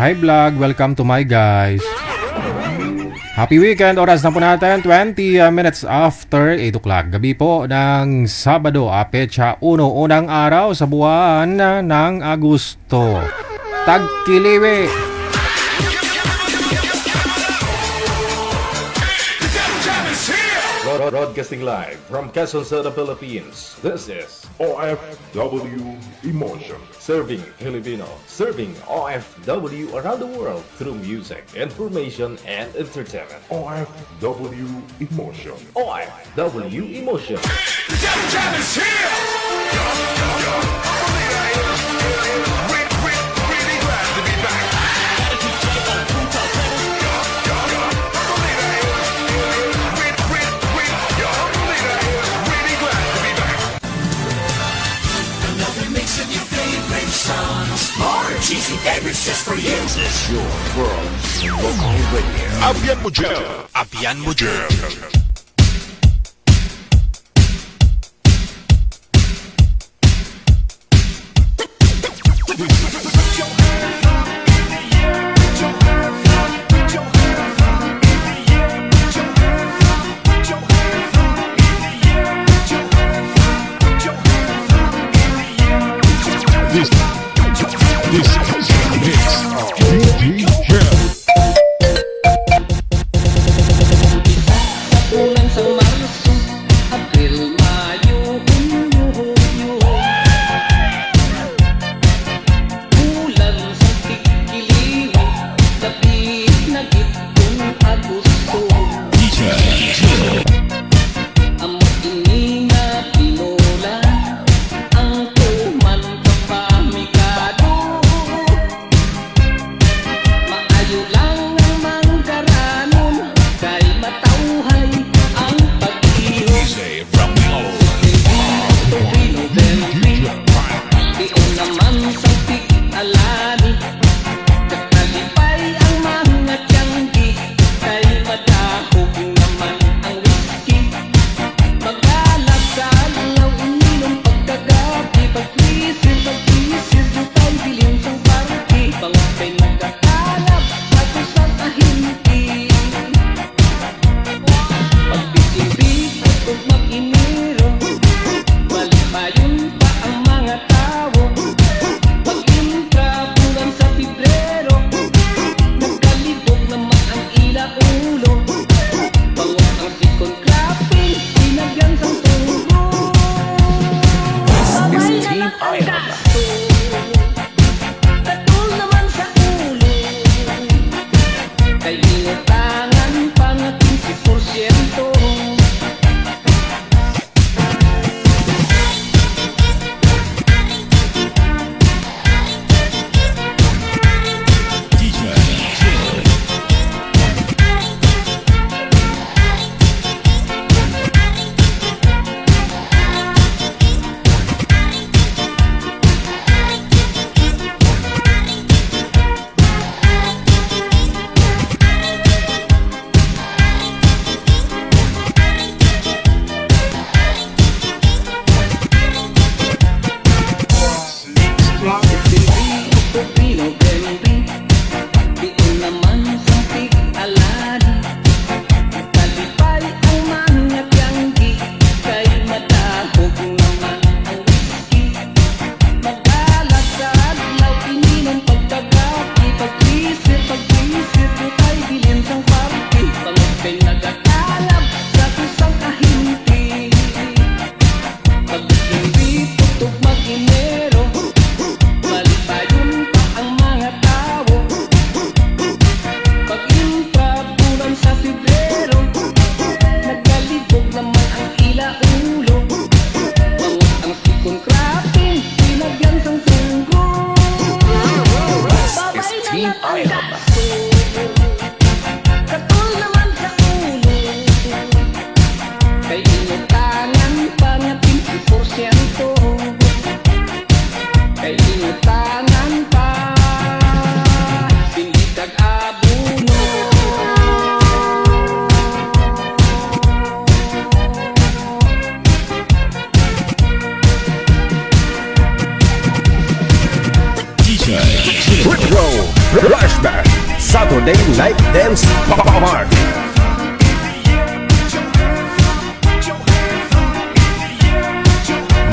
Hi vlog, welcome to my guys. Happy weekend, oras na po natin 20 minutes after 8 o'clock. Gabi po ng Sabado, Petsa 1, unang araw sa buwan ng Agosto. Tagkiliwi! Broadcasting live from Quezon City, Philippines. This is OFW Emotion. Serving Filipino, serving OFW around the world through music, information, and entertainment. OFW Emotion. OFW Emotion. Cheesy favorites just for you. This is your world local radio. Abian mo dyan. Abian mo dyan. This is Mix DJ Jam. Ulan sa Marso, Abril, Mayo, Hunyo, Hulyo. Ulan sa Tigiliwi, Labig na Gitong Agosto. Amot ini nga tinola, ang tuman kapamikado. Maayo lang ang manggaranon, kay matauhay ang pag-iho. Say from low. Diyon naman sa tig-alani, kakalipay ang mga tiyanggi, kay madahog naman ang whisky. Magalag sa alaw, uminom pagkagabi, pag-isip, lutay dilim sang party. Pangapay nagkakalap, at usang ahinti. Pagbisibig at kung mag-iniro, malipayon pa ang mga tao. Pag-intra bulan sa Pebrero, nagkalibog naman ang ila-ulo. Bangot ang sikon clapping, sinagyan sang tunggo. Sabay na lang ang gasto, katul naman sa ulo. Kay inutangan pa nga 15%. Nagakalap sa kusang kahinti. Pag-ibig, tutog mag-inero, malipayon pa ang mga tao. Pag-intra bulan sa Pebrero, nagkalibog naman ang ila-ulo. Bangot ang sikon crafting, sinagyan sang tunggo. Babay na lang ang gasto, katul naman sa ulo. Kay inutangan pa nga 20%. Kay inutangan pa, hindi tag-abuno. DJ Retro Flashback Saturday Night Dance Party.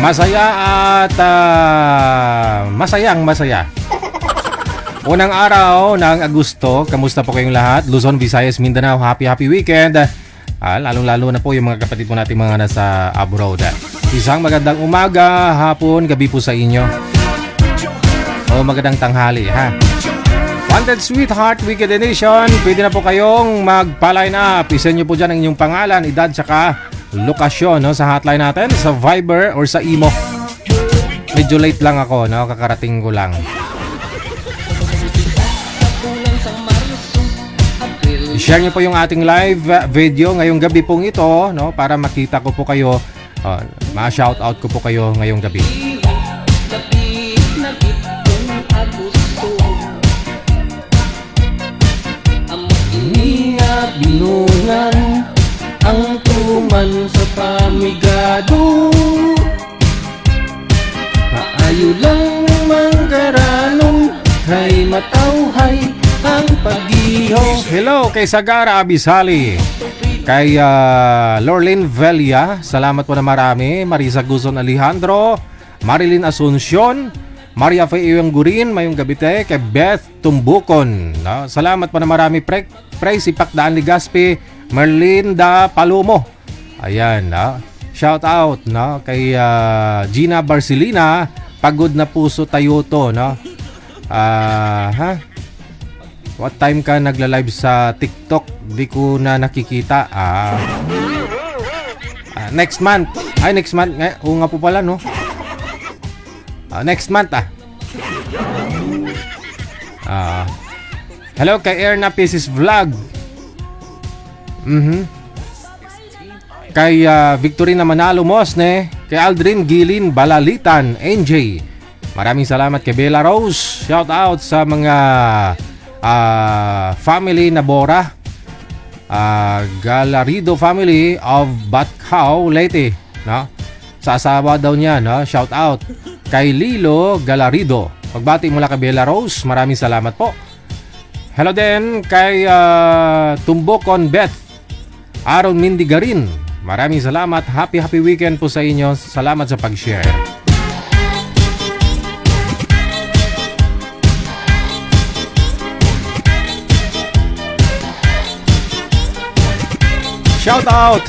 Masaya at masayang masaya. Unang araw ng Agosto, kamusta po kayong lahat? Luzon, Visayas, Mindanao, happy weekend. Lalong-lalo na po yung mga kapatid po natin mga nasa abroad. Isang magandang umaga, hapon, gabi po sa inyo. O magandang tanghali, ha? Wanted Sweetheart, Weekend Edition. Pwede na po kayong magpa-line up. Isend nyo po dyan ang inyong pangalan, edad, tsaka lokasyon, no, sa hotline natin, sa Viber or sa Imo. Medyo late lang ako, no? Kakarating ko lang. I-share nyo po yung ating live video ngayong gabi pong ito, no? Para makita ko po kayo, ma-shoutout ko po kayo ngayong gabi. Binungan ang tuman sa pamigado, maayo lang mangkaranong kay matawhay ang pagiho. Hello kay Sagara Abisali, kay Lorlin Velia, salamat po na marami. Marisa Guzon Alejandro, Marilyn Asuncion, Maria Faye Gurin, mayong gabi te. Kay Beth Tumbukon, no? Salamat po na marami. Praise Ipakdaan Ligaspi, Merlinda Palomo, ayan, no? Shout out, no? Kay Gina Barcelina, Pagod na Puso Tayuto, no? What time ka nagla-live sa TikTok? Di ko na nakikita. Next month. Ay, next month. Oo nga po pala, no? Next month, hello kay Erna Pieces Vlog. Kay Victorina Manalo Mosne, kay Aldrin Gilin Balalitan, NJ. Maraming salamat kay Bella Rose. Shout out sa mga family na Bora, Galarido family of Batcao, Leyte, no? Sa asawa daw niya, no? Shout out kay Lilo Galarido. Pagbati mula kay Bella Rose, maraming salamat po. Hello din kay Tumbokon Beth, Aaron Mindigarin. Maraming salamat. Happy weekend po sa inyo. Salamat sa pag-share. Shout out.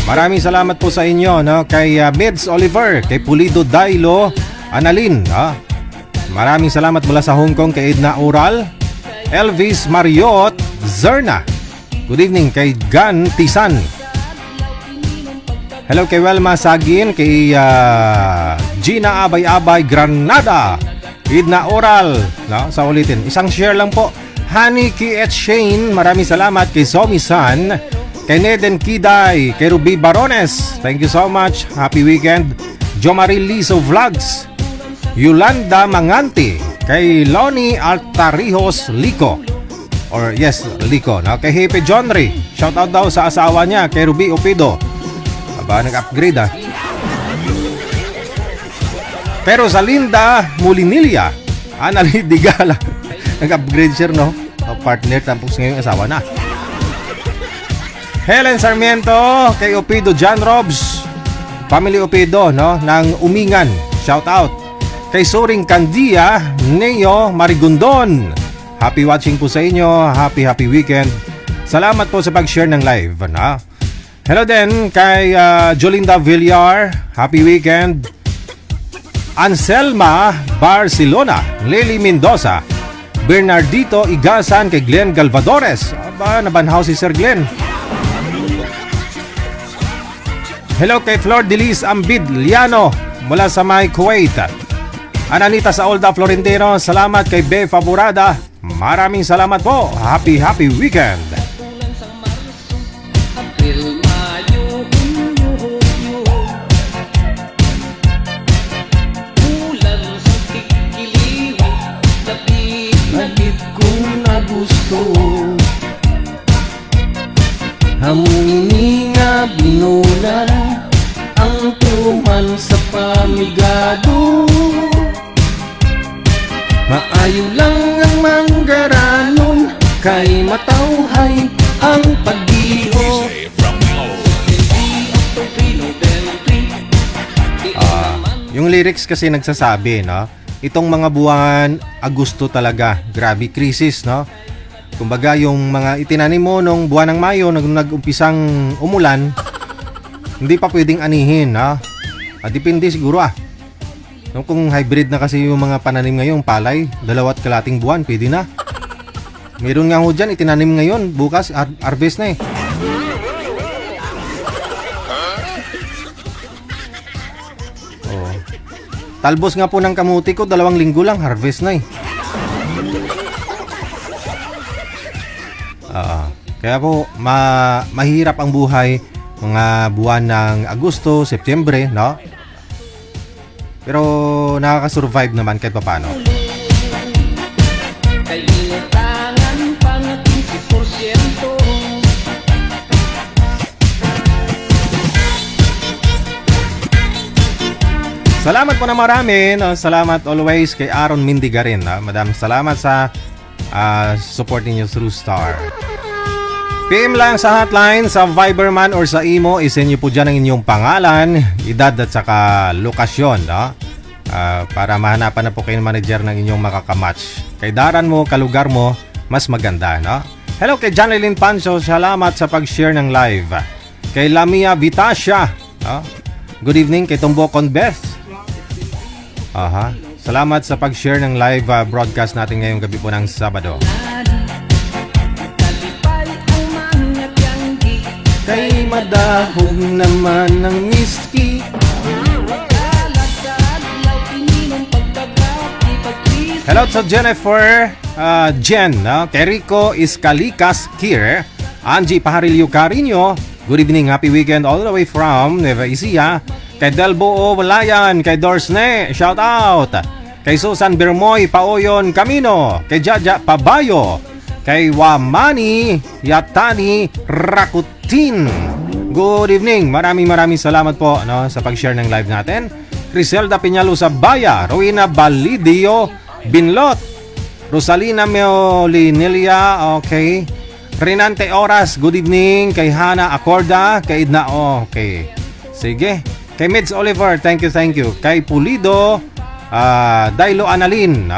Maraming salamat po sa inyo, no? Kay Mids Oliver, kay Pulido Dailo Analin, maraming salamat mula sa Hong Kong kay Edna Oral, Elvis Mariot Zerna. Good evening kay Gan Tisan. Hello kay Welma Sagin, kay Gina Abay-Abay Granada, Edna Oral, no? Sa ulitin, isang share lang po. Honey K. Shane, maraming salamat kay Somi San, kay Neden Kiday, kay Ruby Barones. Thank you so much. Happy weekend. Jo Marie Liso Vlogs, Yolanda Mangante, kay Lonnie Altarijos Lico, or yes, Lico, no? Kay Hepe Johnry, shout out daw sa asawa niya, kay Ruby Opido. Aba, nag-upgrade Pero sa Linda Mulinilia, Anali Digala, nag-upgrade siya, no? Partner, tapos ngayon asawa na. Helen Sarmiento, kay Opido John Robs, family Opido, no? Ng Umingan, shout out. Kay Suring Candia, Neo Marigondon, happy watching po sa inyo. Happy weekend. Salamat po sa pag-share ng live, no? Hello din kay Jolinda Villar, happy weekend. Anselma Barcelona, Lily Mendoza, Bernardito Igasan, kay Glenn Galvadores. Aba, nabanhaw si Sir Glenn. Hello kay Flor Delis Ambid Liano mula sa May Kuwait. Ananita sa Olda Florentino, salamat kay Be Favorada. Maraming salamat po. Happy weekend. April, Mayo, Hunyo, ulan sa tigiliw, lapit kong na gusto. Hamuni nga binulan ang tuman sa pamigado, Ayo lang ang manggaranon, kay matawhay ang pag-iho. Say from the old. Yung lyrics kasi nagsasabi, no? Itong mga buwan, Agosto talaga, grabe krisis, no? Kumbaga yung mga itinanim mo nung buwan ng Mayo, nag-umpisang umulan, hindi pa pwedeng anihin, no? Depende siguro No, kung hybrid na kasi yung mga pananim ngayon, palay, 2.5 buwan, pwede na. Meron nga ho dyan, itinanim ngayon, bukas, harvest na eh. Oh. Talbos nga po ng kamuti ko, 2 linggo lang, harvest na eh. Kaya po, mahirap ang buhay mga buwan ng Agosto, Setyembre, no? Pero nakaka-survive naman kahit paano. Kay inutangan pang 15%. Salamat po na marami, no? Salamat always kay Aaron Mindigarin, no? Madam, salamat sa support ninyo through Star. PM lang sa hotline, sa Viber man or sa Imo, isend nyo po dyan ang inyong pangalan, edad at saka lokasyon, no? Para mahanapan na po kayo ng manager ng inyong makakamatch. Kay daran mo, kalugar mo, mas maganda, no? Hello kay Janeline Pancho, salamat sa pag-share ng live. Kay Lamia Vitasha, no? Good evening kay Tombo Conbeth. Salamat sa pag-share ng live broadcast natin ngayong gabi po ng Sabado. Kalipay ang mga tiyanggi. Kay madahog naman ng miski. Kalag-kalag, ininom pagkagapi, pag-tris. Hello to Jennifer, Jen, no? Kay Rico Iscalikas Kier, Angie Paharilio Carino, good evening, happy weekend all the way from Nueva Ecija. Kay Delbo Walayan, kay Dorsne, shout out. Kay Susan Bermoy Paoyon Camino, kay Jaja Pabayo, kay Wamani Yatani Rakutin. Good evening, maraming salamat po, no, sa pag-share ng live natin. Criselda Piñalo Sabaya, Rowena Balidio Binlot, Rosalina Meolinelia, okay. Renante Oras, good evening. Kay Hana Acorda, kay Idna, okay. Sige. Kay Mids Oliver, thank you. Kay Pulido, Dailo Analin,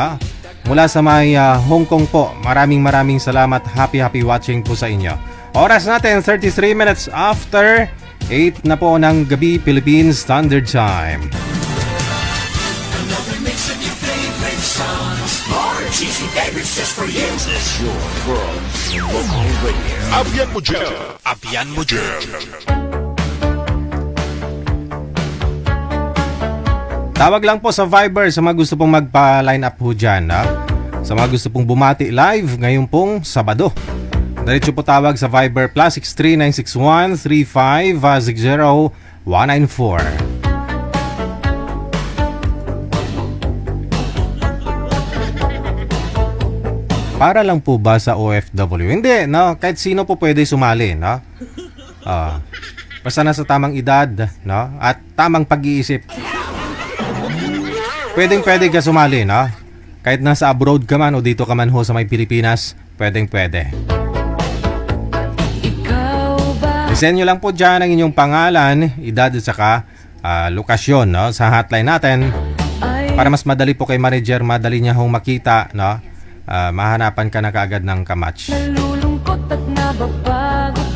mula sa may Hong Kong po. Maraming salamat. Happy watching po sa inyo. Oras natin, 33 minutes after 8 na po ng gabi, Philippines Standard Time. Another mix of your favorite songs. More cheesy favorites just for you. This is your world local radio. Abyan mo dyan. Abyan mo dyan. Tawag lang po sa Viber sa mga gusto pong magpa-line up po dyan. Sa mga gusto pong bumati live ngayon pong Sabado. Diretso po tawag sa Viber +63 961 3560 194. Para lang po ba sa OFW? Hindi, no? Kahit sino po pwede sumali, no? Basta nasa tamang edad, no? At tamang pag-iisip. Pwede ka sumali, no? Kahit nasa abroad ka man o dito ka man ho sa may Pilipinas, pwede. Ikaw ba? I-send nyo lang po dyan ang inyong pangalan, edad at saka lokasyon, no? Sa hotline natin. Para mas madali po kay manager, madali niya hong makita, no? Mahanapan ka na kaagad ng kamatch. Nalulungkot at nababagot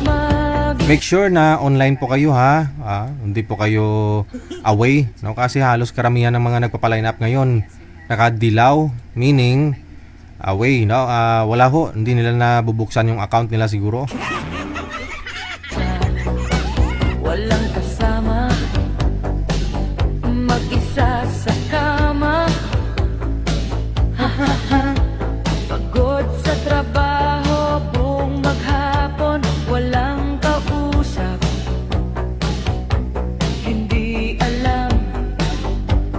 Make sure na online po kayo, ha? Hindi po kayo away, no? Kasi halos karamihan ng mga nagpapa-line up ngayon nakadilaw, meaning away, no? Wala ho, hindi nila nabubuksan yung account nila siguro. Walang kasama, mag-isa sa kama. Pagod sa trabaho, buong maghapon, walang kausap. Hindi alam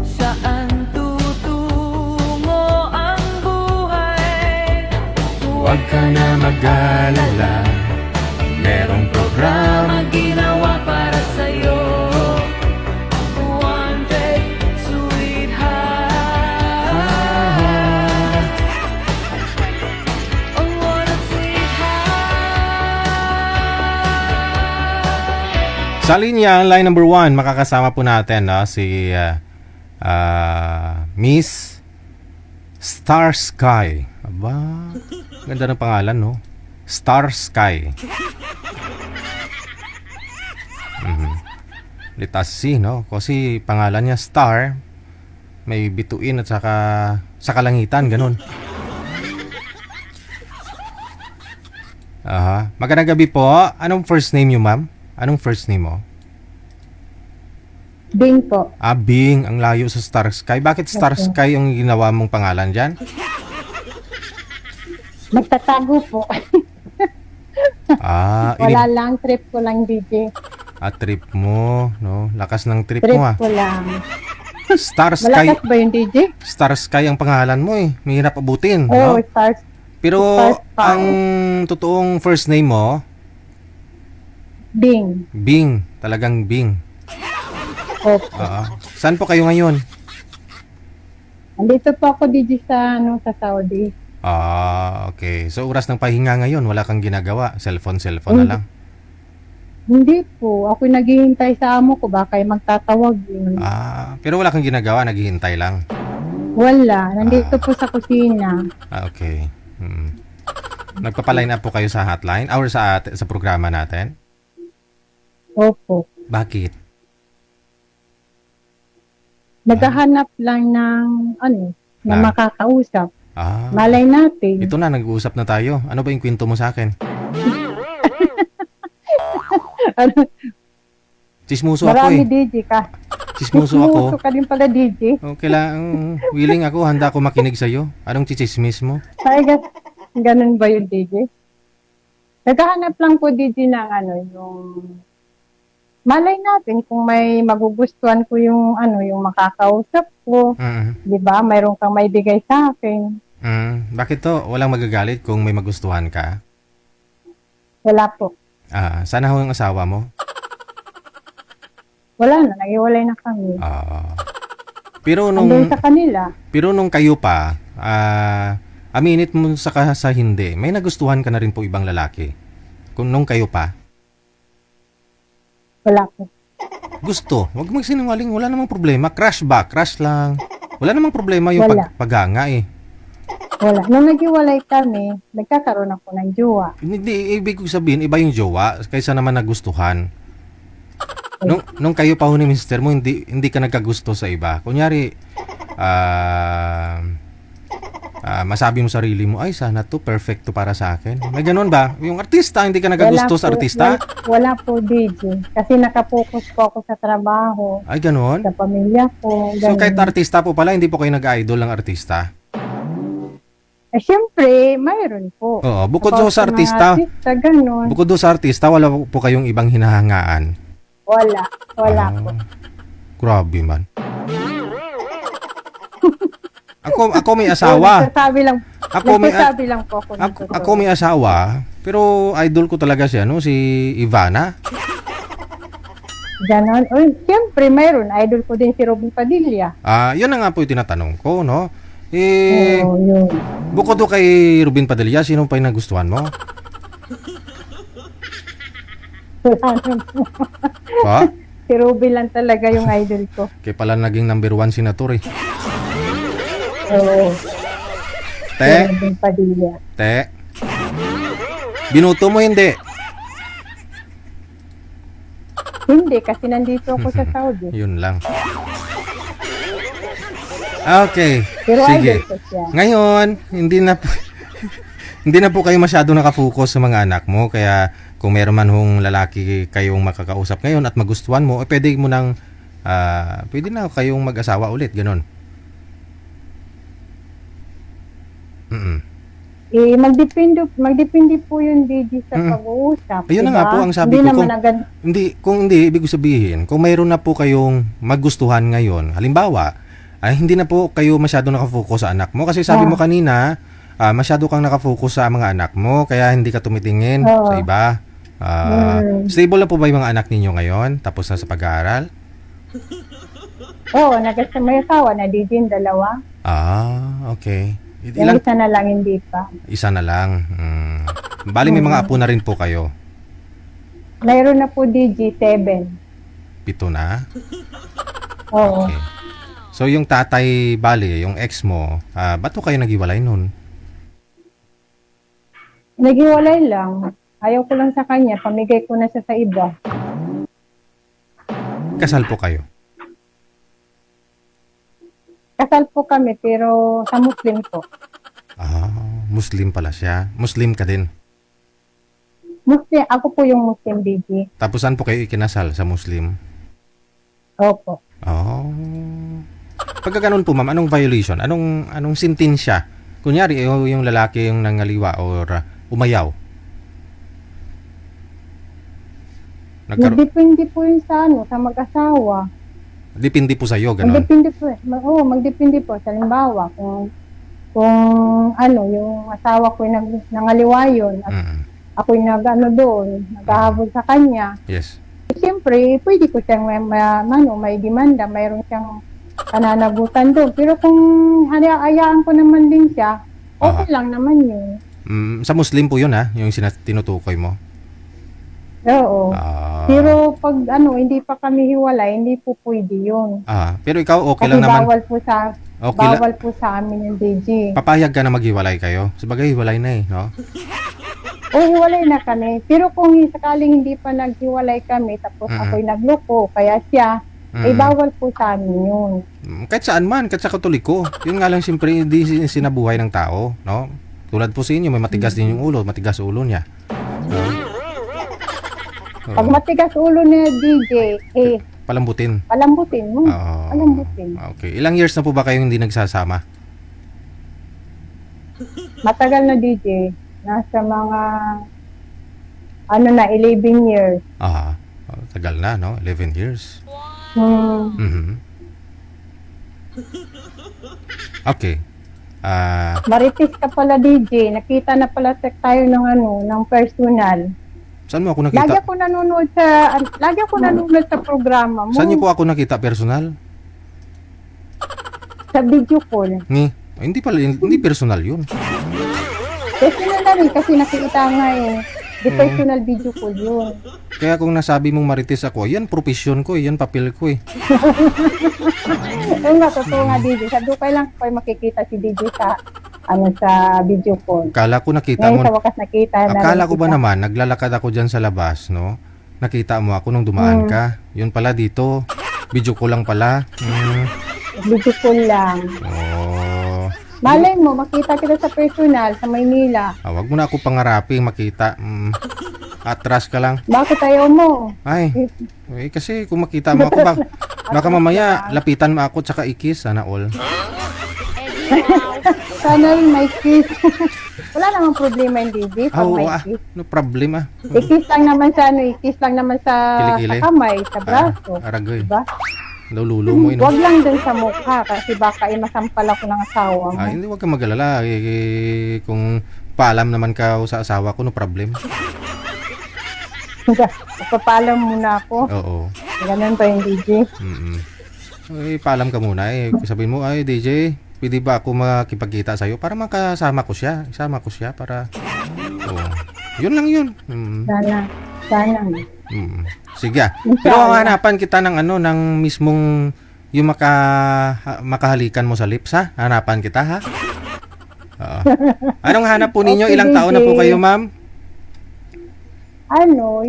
saan tutungo ang buhay. Huwag ka na mag-alala, merong programa ginawa para sa'yo. One day, sweetheart. Sa linya, line number 1, makakasama po natin si Miss Star Sky. Aba, ganda ng pangalan, no? Star Sky. Litas C, no? Kasi pangalan niya Star, may bituin at saka sa kalangitan, ganun. Aha. Magandang gabi po. Anong first name niyo, ma'am? Anong first name mo? Bing po. Bing. Ang layo sa Star Sky. Bakit Star Sky yung ginawa mong pangalan dyan? Magtatago po. Wala lang, trip ko lang, DJ. Trip mo, no? Lakas ng trip Trip mo, ko lang. Star Sky. Malakas ba yung DJ? Star Sky ang pangalan mo, eh. Mahirap abutin, Oo, no? Pero ang totoong first name mo, Bing. Bing. Talagang Bing. Opo. Saan po kayo ngayon? Andito po ako, DJ, sa Saudi. Okay. So, oras ng pahinga ngayon, wala kang ginagawa. Cellphone na lang. Hindi po. Ako naghihintay sa amo ko. Baka magtatawag yun. Pero wala kang ginagawa, naghihintay lang. Wala. Nandito po sa kusina. Okay. Nagpapaline up po kayo sa hotline or sa programa natin? Opo. Bakit? Naghahanap lang ng na makakausap. Malay natin. Ito na, nag-uusap na tayo. Ano ba yung kwento mo sa akin? Chismoso ako Marami, eh. DJ ka. Chismoso ako. Chismoso ka din pala, DJ. Okay lang. Willing ako, handa ako makinig sa'yo. Anong chichismis mo? Ay, ganun ba yung DJ? Naghahanap lang po, DJ, ng yung malay natin kung may magugustuhan ko yung yung makakausap ko. Di ba? Mayroon kang may bigay sa akin. Bakit to? Walang magagalit kung may magustuhan ka? Wala po. Sana ho yung asawa mo? Wala na. Nag-iwalay na kami. Pero Andun sa kanila. Pero nung kayo pa, aminit mo sa hindi, may nagustuhan ka na rin po ibang lalaki. Kung nung kayo pa. Wala po. Gusto. Huwag magsinungaling. Wala namang problema. Crush ba? Crush lang. Wala namang problema yung paghanga eh. Wala. Nung nag-iwalay kami, nagkakaroon ako ng jowa. Hindi, ibig ko sabihin, iba yung jowa kaysa naman nagustuhan. Nung kayo pa ho ni mister mo, hindi ka nagkagusto sa iba. Kunyari, masabi mo sarili mo, ay sana to, perfect to para sa akin. May ganun ba? Yung artista, hindi ka nagkagusto sa artista? Wala po, DJ. Kasi nakapokus po ako sa trabaho. Ay, ganun? Sa pamilya ko. So, kahit artista po pala, hindi po kayo nag-idol ng artista? Siyempre, mayroon po. Oo, bukod do sa artista, ganun. bukod do sa artista, wala po kayong ibang hinahangaan? Wala po. Grabe man. Ako may asawa. Nagsasabi lang po ako. Ako may asawa, pero idol ko talaga siya, no? Si Ivana. Ganon. Siyempre, mayroon. Idol ko din si Robin Padilla. Yun na nga po yung tinatanong ko, no? Yun. Bukod do kay Robin Padilla, sino pa yung nagustuhan mo? Pa? Si Robin lang talaga yung idol ko. Kaya pala naging number 1 senator eh. Oo. Te? Robin Padilla. Te? Binuto mo hindi? Hindi, kasi nandito ako sa Saudi. Yun lang. Okay. Pero Sige. idol ko siya. Ngayon, hindi na po kayo masyado nakafocus sa mga anak mo. Kaya kung meron man hong lalaki kayong makakausap ngayon at magustuhan mo, pwede na kayong mag-asawa ulit. Ganon. Magdepende po yung DJ sa pag-uusap. Ayun na diba? nga po ang sabi ko. Kung hindi, ibig sabihin, kung mayroon na po kayong magustuhan ngayon, halimbawa, hindi na po kayo masyado nakafocus sa anak mo. Kasi sabi mo kanina, masyado kang nakafocus sa mga anak mo, kaya hindi ka tumitingin sa iba. Stable na po ba yung mga anak ninyo ngayon? Tapos na sa pag-aaral? Oo, may asawa na DJ yung dalawa. Okay. Yung isa na lang, hindi pa. Isa na lang. Bali may mga apo na rin po kayo. Mayroon na po DJ 7. 7 na? Oo. Okay. So yung tatay, bali, yung ex mo, ba't po kayo naghiwalay nun? Naghiwalay lang. Ayaw ko lang sa kanya, pamigay ko na siya sa iba. Kasal po kayo? Kasal po kami, pero sa Muslim po. Muslim pala siya. Muslim ka din. Muslim, ako po yung Muslim, DJ. Tapos saan po kayo ikinasal? Sa Muslim? Opo. Oh. Pagka ganun po, ma'am, anong violation? Anong sentensya? Kunyari, yung lalaki yung nangaliwa or umayaw. Depende po yun sa sa mag-asawa. Depende po sa iyo, ganun. Magdepende po. Oo, magdepende po. Sa halimbawa, kung yung asawa ko yung nangaliwa yun, at ako'y doon, naghahabol sa kanya. Yes. Siyempre, pwede ko siyang may demanda, mayroon siyang pananagutan doon. Pero kung hayaan ko naman din siya, okay lang naman yun. Sa Muslim po yun yung tinutukoy mo. Oo. Pero pag hindi pa kami hiwalay, hindi po pwede yun. Pero ikaw okay Kasi lang naman. bawal po sa amin yung DJ. Papayag ka na maghiwalay kayo. Sabagay, hiwalay na no? O hiwalay na kami. Pero kung sakaling hindi pa naghiwalay kami, tapos ako'y nagloko, kaya siya, bawal po sa amin yun. Kahit saan man, kahit sa Katoliko. Yun nga lang siyempre, hindi sinabuhay ng tao, no? Tulad po sa inyo, may matigas din yung ulo, matigas ulo niya. Pag matigas ulo niya, DJ, Palambutin. palambutin mo. Oo. Palambutin. Okay. Ilang years na po ba kayo hindi nagsasama? Matagal na, DJ. Nasa mga 11 years. Tagal na, no? 11 years. Okay. Marites ka pala, DJ. Nakita na pala tayo ng personal. Saan mo ako Lagi nakita? ako nanonood sa programa mo. Saan niyo po ako nakita personal? Sa video call. Hindi pala, hindi personal yun. Personal na rin kasi nakita nga Di personal video call yun. Kaya kung nasabi mong marites ako, yan profesyon ko, yan papel ko Yung nga, totoo nga, DJ. Sa Dukay lang ko makikita si DJ sa video call. Akala ko nakita mo. Ngayon sa wakas nakita na. Akala ko ba naman, naglalakad ako dyan sa labas, no? Nakita mo ako nung dumaan ka. Yun pala dito. Video ko lang pala. Video call lang. Malay mo, makita kita sa personal, sa Maynila. Wag mo na ako pangarapin makita. Atras ka lang. Bakit ayaw mo? Ay, kasi kung makita mo ako, baka mamaya lapitan mo ako tsaka ikis, sana all. Sana rin may kiss. Wala namang problema yung DJ pag may kiss. No problem I-kiss lang naman sa i-kiss lang naman sa Kilikili. sa kamay, sa braso. Aragoy. Diba? Lulo mo yun. Huwag lang dun sa mukha kasi baka masampal ako ng asawa mo. Hindi, wag kang mag-alala. Kung paalam naman ka sa asawa ko, no problem. Papalam muna ako. Oo. Ganun pa yung DJ. Paalam ka muna Sabihin mo, DJ, pwede ba ako makipagkita sa'yo para makasama ko siya? Isama ko siya para... Yun lang yun. Sana. Sige. Pero ang hanapan kita ng ng mismong yung makahalikan mo sa lips, ha? Hanapan kita, ha? Anong hanap po ninyo? Okay, Ilang taon na po kayo, ma'am?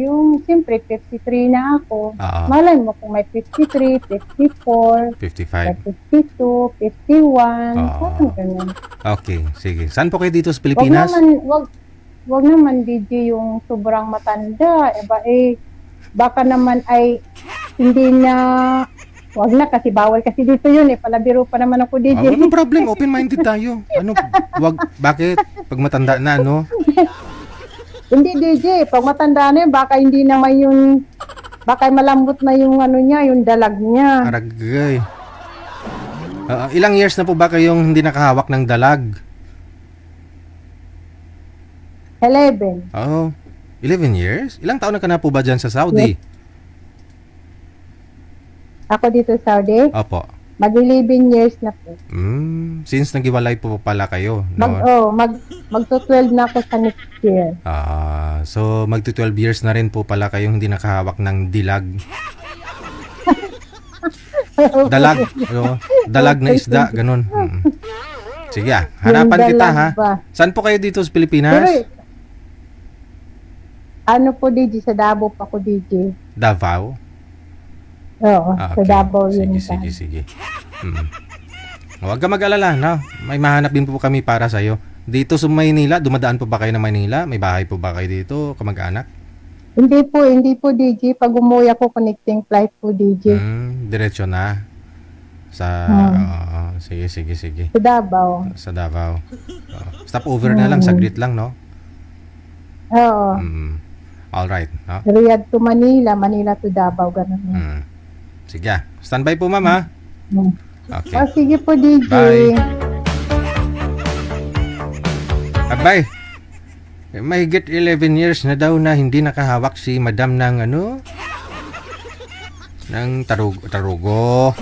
Yung siyempre 53 na ako. Malay mo kung may 53, 54, 55. 52, 51, parang ganun. Okay, sige. Saan po kayo dito sa Pilipinas? Wag naman DJ yung sobrang matanda. Baka naman ay hindi na, wag na kasi bawal kasi dito yun palabiro pa naman ako DJ. No problem, open-minded tayo. Bakit? Pag matanda na, Hindi DJ, pag matanda na yun, baka hindi naman yung, baka malambot na yung niya, yung dalag niya. Aragay. Ilang years na po ba kayong hindi nakahawak ng dalag? 11. 11 years? Ilang taon na ka na po ba dyan sa Saudi? Yes. Ako dito sa Saudi? Opo. Mag-11 years na po. Since naghiwalay po pala kayo, Magto-12 na ako sa next year. So magto-12 years na rin po pala kayong hindi nakahawak ng dilag. Dalag. Dalag na isda, ganun. Sige hanapan Yung kita dalag ha. ba? Saan po kayo dito sa Pero, Pilipinas? ano po, DJ? Sa Davao pa ko, DJ. Davao? Oo, sa Davao yun. Sige. Huwag ka mag-alala, no? May mahanap din po kami para sa'yo. Dito sa Maynila, dumadaan po ba kayo ng Maynila? May bahay po ba kayo dito, kamag-anak? Hindi po, DJ. Pag umuwi ako, connecting flight po, DJ. Diretso na. Sa, sige. Sa Davao. Sa Davao. Stopover na lang, saglit lang, no? Oo. Alright, no? Riyadh to Manila, Manila to Davao, ganun. Sige, standby po, ma'am, ha? Okay. Sige po, DJ. Bye. Abay, mahigit 11 years na daw na hindi nakahawak si madam ng ng tarugo.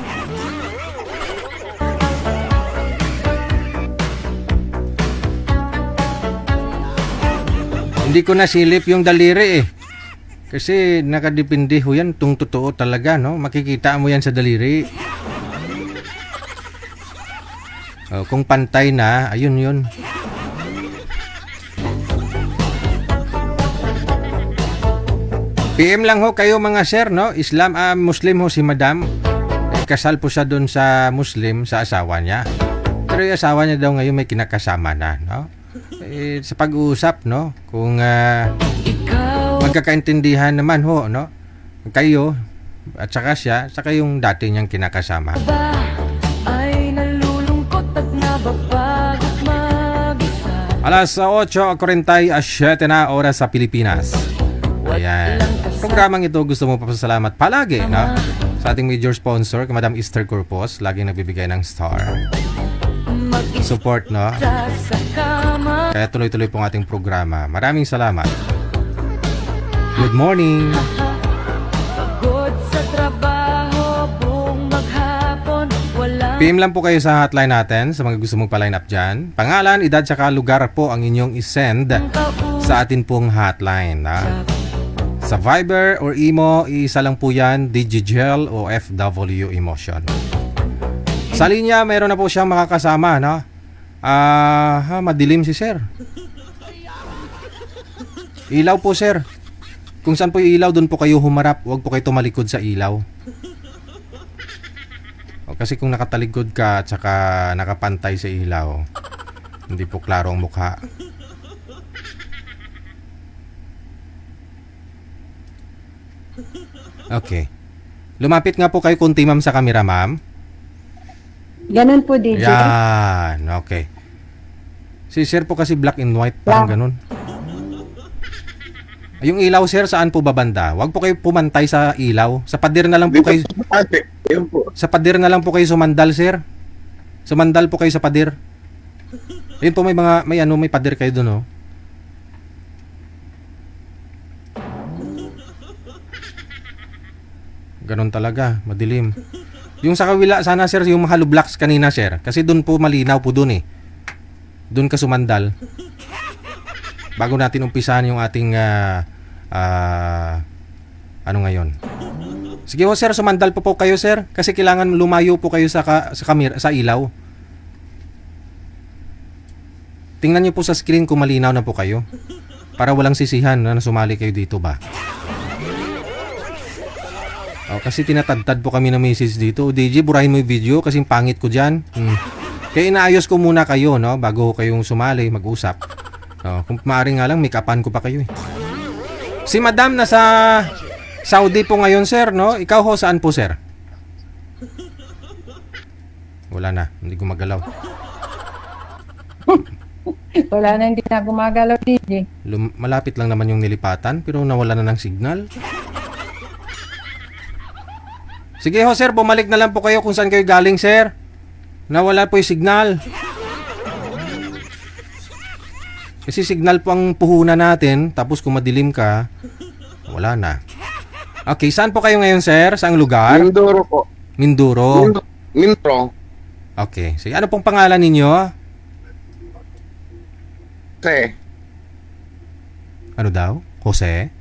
Hindi ko nasilip yung daliri eh. Kasi nakadepende ho yan, tung totoo talaga, no? Makikita mo yan sa daliri. Kung pantay na, ayun yun. PM lang ho kayo mga sir, no? Muslim ho si madam. Kasal po siya doon sa Muslim, sa asawa niya. Pero yung asawa niya daw ngayon may kinakasama na, no? Sa pag-uusap, no? Kung magkakaintindihan naman ho, no? Kayo, at saka siya, saka yung dati niyang kinakasama. Ay nalulungkot at nababagot mag-isa. Alas 8:47 na oras sa Pilipinas. Ayan. Programang ito gusto mo papasalamat palagi, no? Sa ating major sponsor, Madam Esther Corpus, laging nagbibigay ng star. Support, no? Kaya tuloy-tuloy pong ating programa. Maraming salamat. Good morning. Pagod sa trabaho, buong maghapon, wala. PM lang po kayo sa hotline natin sa mga gusto mong pa-line up dyan. Pangalan, edad, saka lugar po ang inyong isend sa atin pong hotline. Sa Viber or Imo, isa lang po yan, Digigel o FW Emotion. Sa linya, meron na po siyang makakasama, no? Madilim si sir. Ilaw po, sir. Kung saan po yung ilaw, doon po kayo humarap. Huwag po kayo tumalikod sa ilaw. Kasi kung nakatalikod ka at saka nakapantay sa ilaw, hindi po klaro ang mukha. Okay. Lumapit nga po kayo kunti, ma'am, sa camera, ma'am. Ganun po, DJ. Yan, okay. Si sir po kasi black and white, parang ganun. Yung ilaw, sir, saan po babanda? Huwag po kayo pumantay sa ilaw. Sa pader na lang po kayo. Sa pader na lang po kayo sumandal, sir. Sumandal po kayo sa pader. Ayun po, may pader kayo doon, oh. Ganon talaga, madilim. Yung sa kawila, sana sir, yung hollow blocks kanina, sir. Kasi doon po malinaw po doon eh. Doon ka sumandal. Bago natin umpisahan yung ating ano ngayon. Sige ho sir, sumandal po kayo sir. Kasi kailangan lumayo po kayo sa camera, sa ilaw. Tingnan niyo po sa screen kung malinaw na po kayo. Para walang sisihan na sumali kayo dito ba. Kasi tinatadtad po kami ng message dito. DJ, burahin mo yung video kasi pangit ko dyan. Kaya inaayos ko muna kayo, no? Bago kayong sumali, mag-usap. Kung maaari nga lang, make-upan ko pa kayo eh. Si madam nasa Saudi po ngayon, sir, no? Ikaw ho, saan po, sir? Wala na, hindi gumagalaw. Wala na, hindi na gumagalaw, DJ. Malapit lang naman yung nilipatan, pero nawala na ng signal. Sige ho sir, bumalik na lang po kayo kung saan kayo galing sir. Nawala po yung signal. Kasi signal po ang puhunan natin. Tapos kung madilim ka, wala na. Okay, saan po kayo ngayon sir? Saang lugar? Mindoro po. Mindoro. Mindoro. Okay, sige. Ano pong pangalan ninyo? Jose. Ano daw? Jose?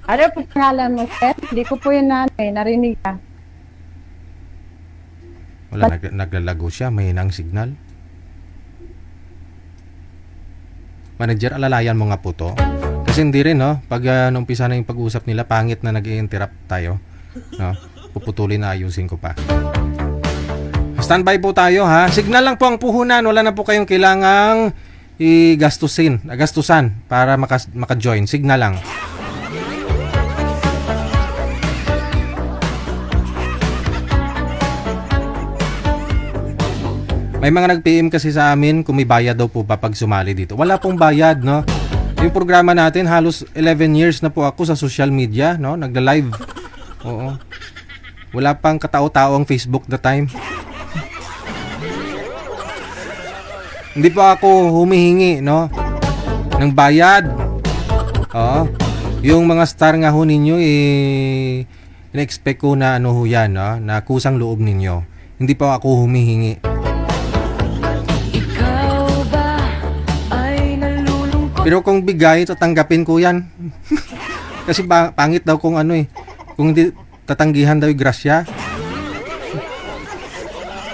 Ano po pangalan mo, sir? Hindi ko po yun narinig ka. Wala, naglalago siya. May hinang signal. Manager, alalayan mo nga po to. Kasi hindi rin, no? Pag numpisa na yung pag-usap nila, pangit na nag-i-interrupt tayo. No? Puputulin na ayusin ko pa. Standby po tayo, ha? Signal lang po ang puhunan. Wala na po kayong kailangang gastusan para maka-join. Signal lang. May mga nag-PM kasi sa amin kung may bayad daw po ba pag sumali dito. Wala pong bayad, no? Yung programa natin, halos 11 years na po ako sa social media, no? Nagla-live. Oo. Wala pang katao-tao ang Facebook the time. Hindi po ako humihingi, no? Ng bayad. Oo. Yung mga star nga ho ninyo, in-expect ko na ano ho yan, no? Na kusang loob ninyo. Hindi po ako humihingi. Pero kung bigay, tatanggapin ko yan. Kasi pangit daw kung ano eh. Kung hindi tatanggihan daw yung grasya.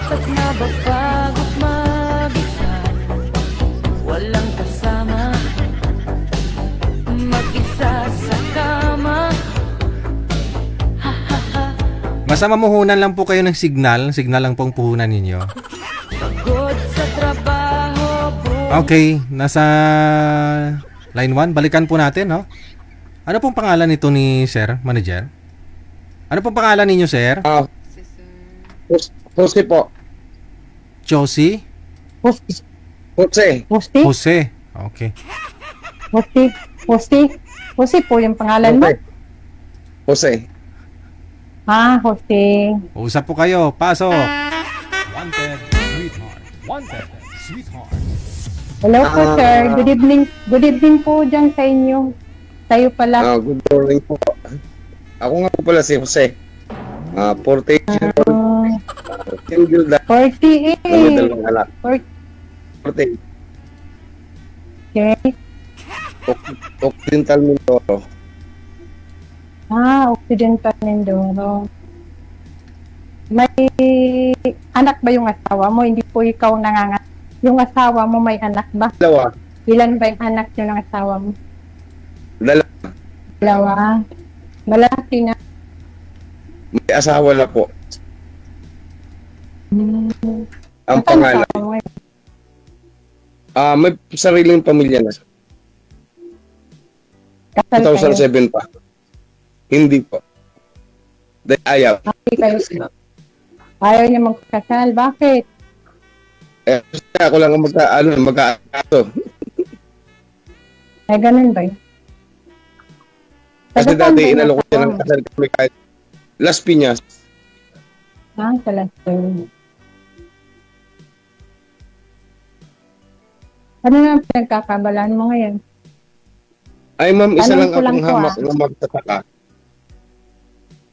At nababagot mag-isa, walang kasama, mag-isa sa kama. Basta mamuhunan lang po kayo ng signal. Signal lang po ang puhunan ninyo. Pagod sa trabaho, Okay, nasa line 1. Balikan po natin, no? Ano pong pangalan nito ni Sir, Manager? Ano pong pangalan ninyo, Sir? Jose po. Josie? Jose. Posti? Jose. Okay. Posti po yung pangalan mo? Jose. Jose. Usap po kayo. Pasok. Wanted, sweetheart. Wanted, sweetheart. Hello po, sir. Good evening. Good evening po dyan sa inyo. Tayo pala. Good morning po. Ako nga po pala si Jose. 48 years old. Single dad. 48. May dalawang anak. 40. 48. Okay. Occidental Mindoro. Occidental Mindoro. May anak ba yung asawa mo? Hindi po ikaw nanganganak. Yung asawa mo may anak ba? Dalawa. Ilan ba yung anak nyo ng asawa mo? Dalawa. Malaki na. May asawa na po. Ang Nasaan pangalan. asawa mo ngayon? May sariling pamilya na. Kasal kayo? 2007 pa. Hindi po. Dahil ayaw. Happy kayo. Ayaw niya magkasal. Bakit? Kasi ako lang ang magkaato. Ay, ganun ba yun? Kasi Taga saan ba dati yung inalok ko siya asawa ng mo? kasal kami kahit Las Piñas. Sa Las Piñas. Ano na pinagkakabalaan mo ngayon? Ay ma'am, isa Tanong lang ko lang akong po, hamak na magtataka.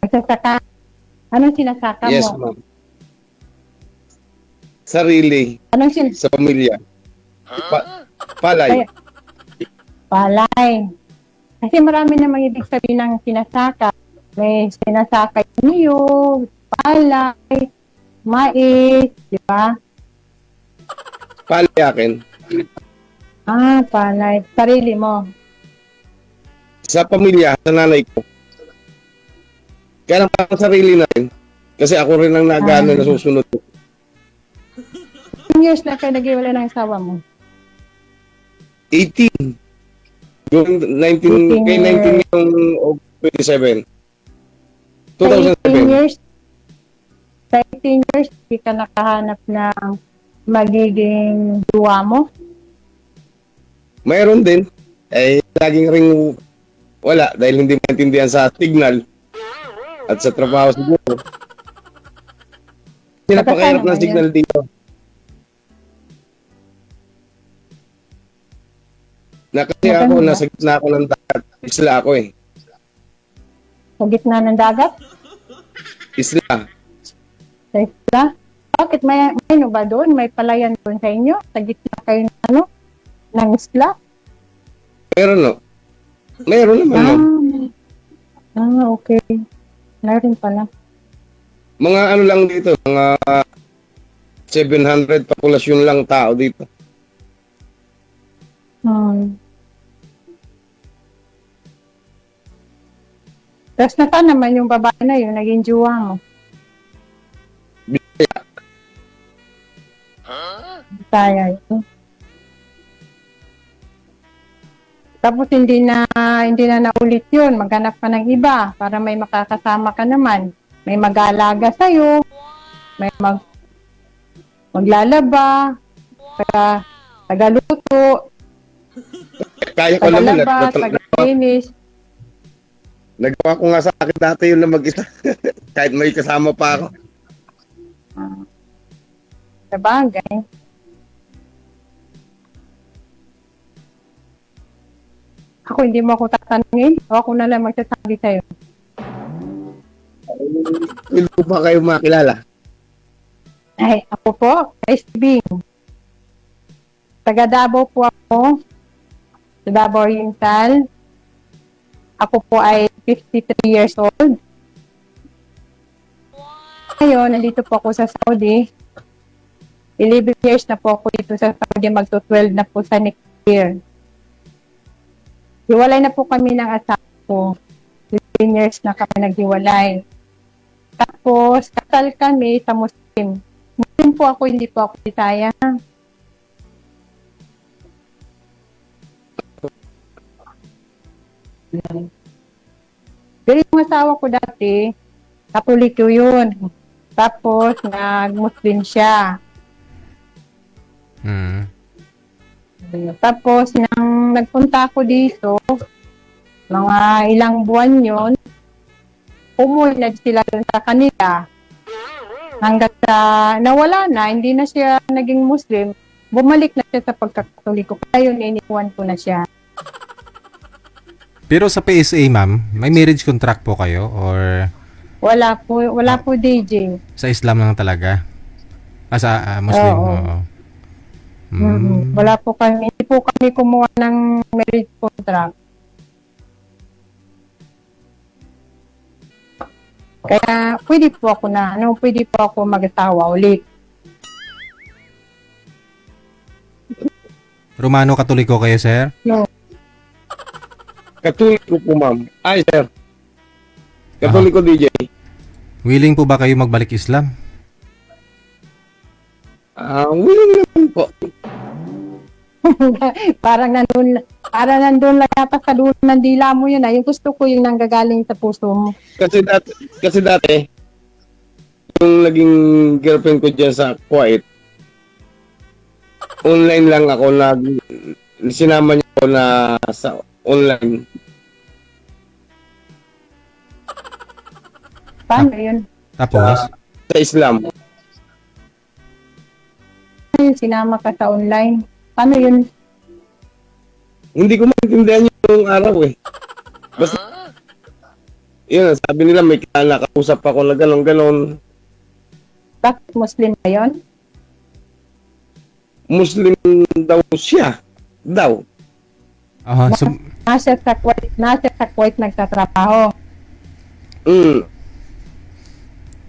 Magsasaka? Anong sinasaka Yes mo? ma'am. Sarili, Anong sa pamilya. Palay. Ay, palay. Kasi marami namang ibig sabihin ng sinasaka. May sinasaka yung niyog, palay, mais, di ba? Palay akin. Palay. Sarili mo. Sa pamilya, sa nanay ko. Kaya lang parang sarili na rin. Kasi ako rin ang nagano na susunod. 10 years na kayo nag-iwalay ng asawa mo. 18. Yung 19, kay 19 yung 27. 18 2007. years, sa 18 years, hindi ka nakahanap ng magiging duwa mo. Mayroon din. Laging ring wala dahil hindi maintindihan sa signal at sa trabaho siguro. Napakahirap ng signal dito. Kasi ako, nasa gitna ako ng dagat. Isla ako eh. Sa gitna ng dagat? Isla. Sa isla? Bakit may ano ba doon? May palayan doon sa inyo? Sa gitna kayo ng ng isla? Meron no? Meron naman no? Okay. Meron pala. Mga ano lang dito, mga 700 populasyon lang tao dito. Tapos nasaan naman yung babae na yun, naging jowa mo? Bisaya yun. Tapos hindi na naulit yun. Maghanap ka ng iba para may makakasama ka naman. May mag-aalaga sa'yo. May maglalaba. Tagaluto. Kaya ko naman. Tagalaba. Tagalinis. Nagawa ko nga sa akin dati yun na mag-isa. Kahit may kasama pa ako. Sabagay. Ako, hindi mo ako tatanungin. O ako na lang magsasabi sa'yo. Hindi ko ba kayo makilala? Ay, ako po, SB. Taga Davao po ako. Sa Davao Oriental. Ako po ay 53 years old. Ngayon, nandito po ako sa Saudi. 11 years na po ako dito sa Saudi. Magto-12 na po sa next year. Hiwalay na po kami ng asawa ko. 15 years na kami naghiwalay. Tapos, kasal kami sa Muslim. Muslim po ako, hindi po ako Bisaya. Pero yung asawa ko dati, Katoliko yun. Tapos, nag-Muslim siya. Tapos, nang nagpunta ako dito, mga ilang buwan yun, umuwi na sila dun sa kanila. Hanggang sa nawala na, hindi na siya naging Muslim, bumalik na siya sa pagkakatoliko. Kaya yun, iniwan ko na siya. Pero sa PSA, ma'am, may marriage contract po kayo or Wala po DJ. sa Islam lang talaga? Sa Muslim? Oo. Oo. Wala po kami, hindi po kami kumuha ng marriage contract. Kaya pwede po ako mag-asawa ulit. Romano Katoliko kayo, sir? No. Katoliko po, ma'am. Ay, sir. Katoliko DJ. Willing po ba kayo magbalik Islam? Willing naman po. parang nandun lang yata sa dulo ng dila mo yun. Yung gusto ko yung nanggagaling sa puso mo. Kasi dati, yung naging girlfriend ko dyan sa Kuwait, online lang ako, sinama niya ako na sa online. Paano yun? Tapos? Sa Islam. Sinama ka sa online. Paano yun? Hindi ko maintindihan yung araw eh. Basta, yun, sabi nila may nakausap ako na ganon. Bakit Muslim ba yun? Muslim daw siya. Daw. So, Nasa sa Kuwait nagtatrabaho.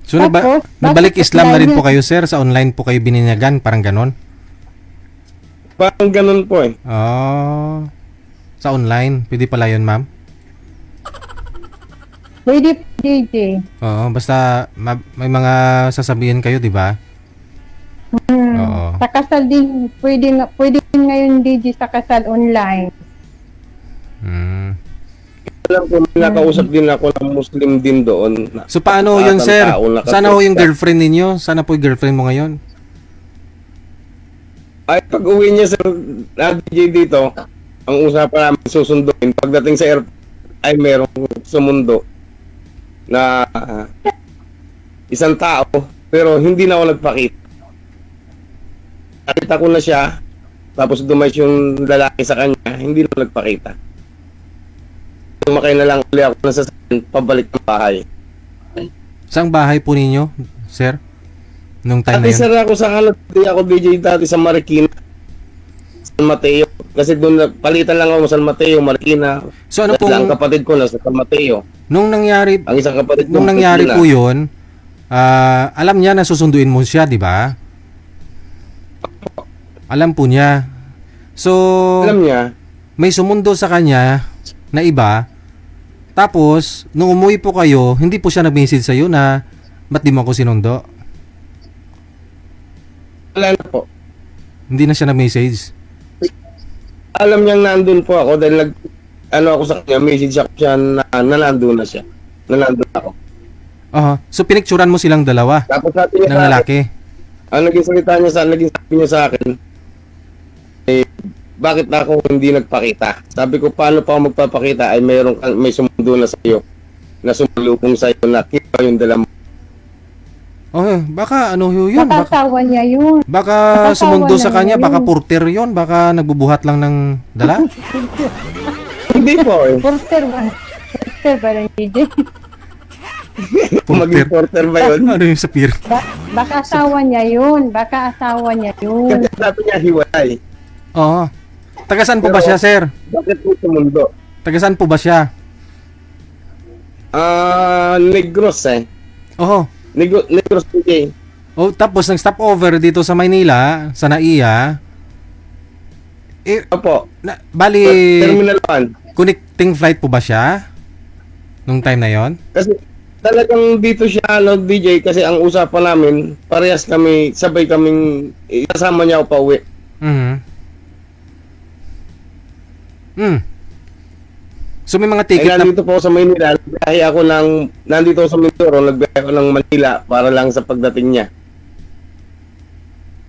so Tapos, nagbalik bakit Islam na rin online po kayo, sir? Sa online po kayo bininyagan? Parang ganon? Parang ganon po eh. Sa online? Pwede pala yun, ma'am? Pwede DJ. Oo, basta may mga sasabihin kayo, di ba? Oo. Sa kasal din, pwede din ngayon DJ sa kasal online. Alam ko, may nakausap din ako ng Muslim din doon. So paano yun, sir? Sana ho yung girlfriend ninyo? Sana po yung girlfriend mo ngayon? Ay, pag uwi niya sa DJ dito, ang usapan namin susunduin. Pagdating sa airport, ay merong sumundo na isang tao, pero hindi na ako nagpakita. Nakita ko na siya, tapos dumayas yung lalaki sa kanya, hindi na nagpakita. Sumakay na lang ulit ako na sasakyan, pabalik ng bahay. Saang bahay po ninyo, sir? Nung time na Dati yun? sir ako sa DJ dati sa Marikina, San Mateo. kasi doon palitan lang ako sa San Mateo, Marikina. So ano Dahil ang pong kapatid ko nasa San Mateo. nung nangyari Ang isang kapatid ko nung nangyari Marikina. po 'yun, alam niya na susunduin mo siya, di ba? Alam po niya. So Alam niya, may sumundo sa kanya na iba. Tapos nung umuwi po kayo, hindi po siya nag-message sa iyo na ba't di mo ako sinundo? wala na po. Hindi na siya nag-message. Alam niyang nandun po ako dahil ako sa kanya, message ako siya na nandun na siya. Nandun ako. So pinicturan mo silang dalawa Tapos sabi niya ng sa akin, lalaki. ang naging sabi niya sa akin, bakit ako hindi nagpakita? Sabi ko, paano pa ako magpapakita ay may sumundo na sa iyo na sumalubong sa iyo na kita yung dala mo. Baka ano yun? Nakakawa niya yun. Baka Nakakawa sumundo sa lang kanya, yun. baka porter yun, baka nagbubuhat lang ng dala. Hindi po eh. Porter ba ng DJ? Maging porter ba yun? Ano yung sa pier? Baka asawa niya yun. Kasi sabi niya hiwalay. Oo. Tagasan po ba siya, sir? Bakit po sumundo? Tagasan po ba siya? Negros eh. Oo. Negros DJ. Tapos nag-stop over dito sa Maynila, sa NAIA. Opo. Bali, Terminal 1. connecting flight po ba siya? Nung time na yon? Kasi talagang dito siya DJ kasi ang usapan namin, parehas kami, sabay kaming kasama niya ako pa uwi. So may mga ticket na nandito po ako sa Manila, nandito ako sa Mindoro, nagbiyahe ako ng Manila para lang sa pagdating niya.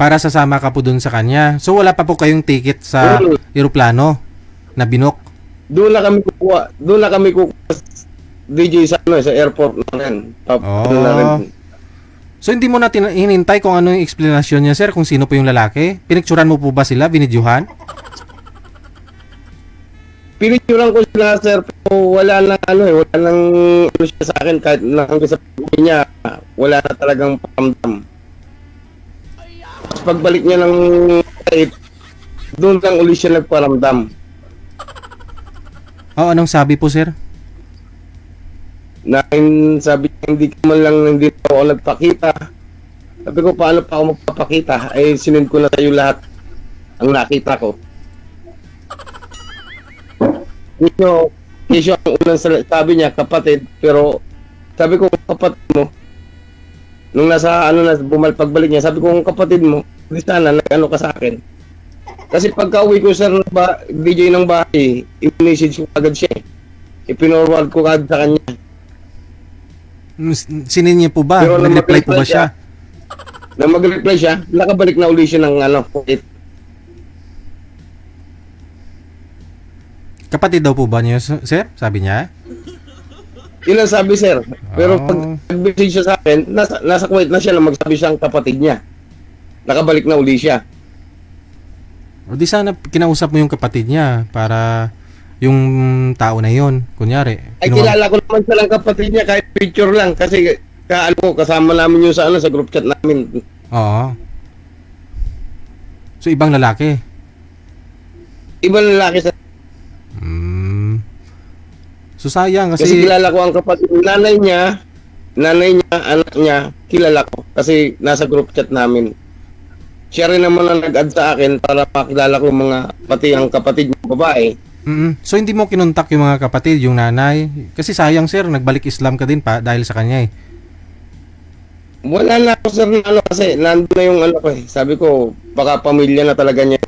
para sasama ka po dun sa kanya. So wala pa po kayong ticket sa eroplano na binok? Doon na kami kukuha DJ sa airport na rin. So hindi mo na hinintay kung ano yung explanation niya, sir, kung sino po yung lalaki? Pinicturan mo po ba sila? Binidyuhan? Pinicturan ko sila, sir, pero wala nang siya sa akin kahit na hanggang sa pagkakas niya, wala na talagang paramdam. Tapos pagbalik niya ng flight, doon lang uli siya nagparamdam. Anong sabi po, sir? Sabi niya, hindi ako nagpakita. Sabi ko, paano pa ako magpapakita? Sinend ko na sa'yo lahat ang nakita ko. Kisyo ang unang sabi niya, kapatid, pero sabi ko, kapatid mo, nung pagbalik niya, sabi ko, kapatid mo, di sana, nag-ano ka sa akin. Kasi pagka-uwi ko sa DJ ng bahay, i-message ko agad siya. I-pinorward ko agad sa kanya. Sinin niya po ba? Pero Nag-reply po ba siya? Nang mag-reply siya, nakabalik na uli siya ng kulit. Kapatid daw po ba niya, sir? Sabi niya? Yun ang sabi, sir. Pero pag nag-message siya sa akin, nasa Kuwait na siya na magsabi siyang kapatid niya. Nakabalik na uli siya. O di sana kinausap mo yung kapatid niya para yung tao na yon, kunyari. Kilala ko naman silang kapatid niya kahit picture lang kasi kasama namin yung sa group chat namin. Oo. So ibang lalaki? Ibang lalaki, sir. So sayang Kasi kilala ko ang kapatid, nanay niya, anak niya, kilala ko kasi nasa group chat namin. Siya rin naman ang nag-add sa akin para makilala ko pati ang kapatid niya babae. So hindi mo kinontak yung mga kapatid, yung nanay? Kasi sayang, sir, nagbalik Islam ka din pa dahil sa kanya eh. Wala na ako, sir, kasi nandun na yung ko eh. Sabi ko, baka pamilya na talaga niya.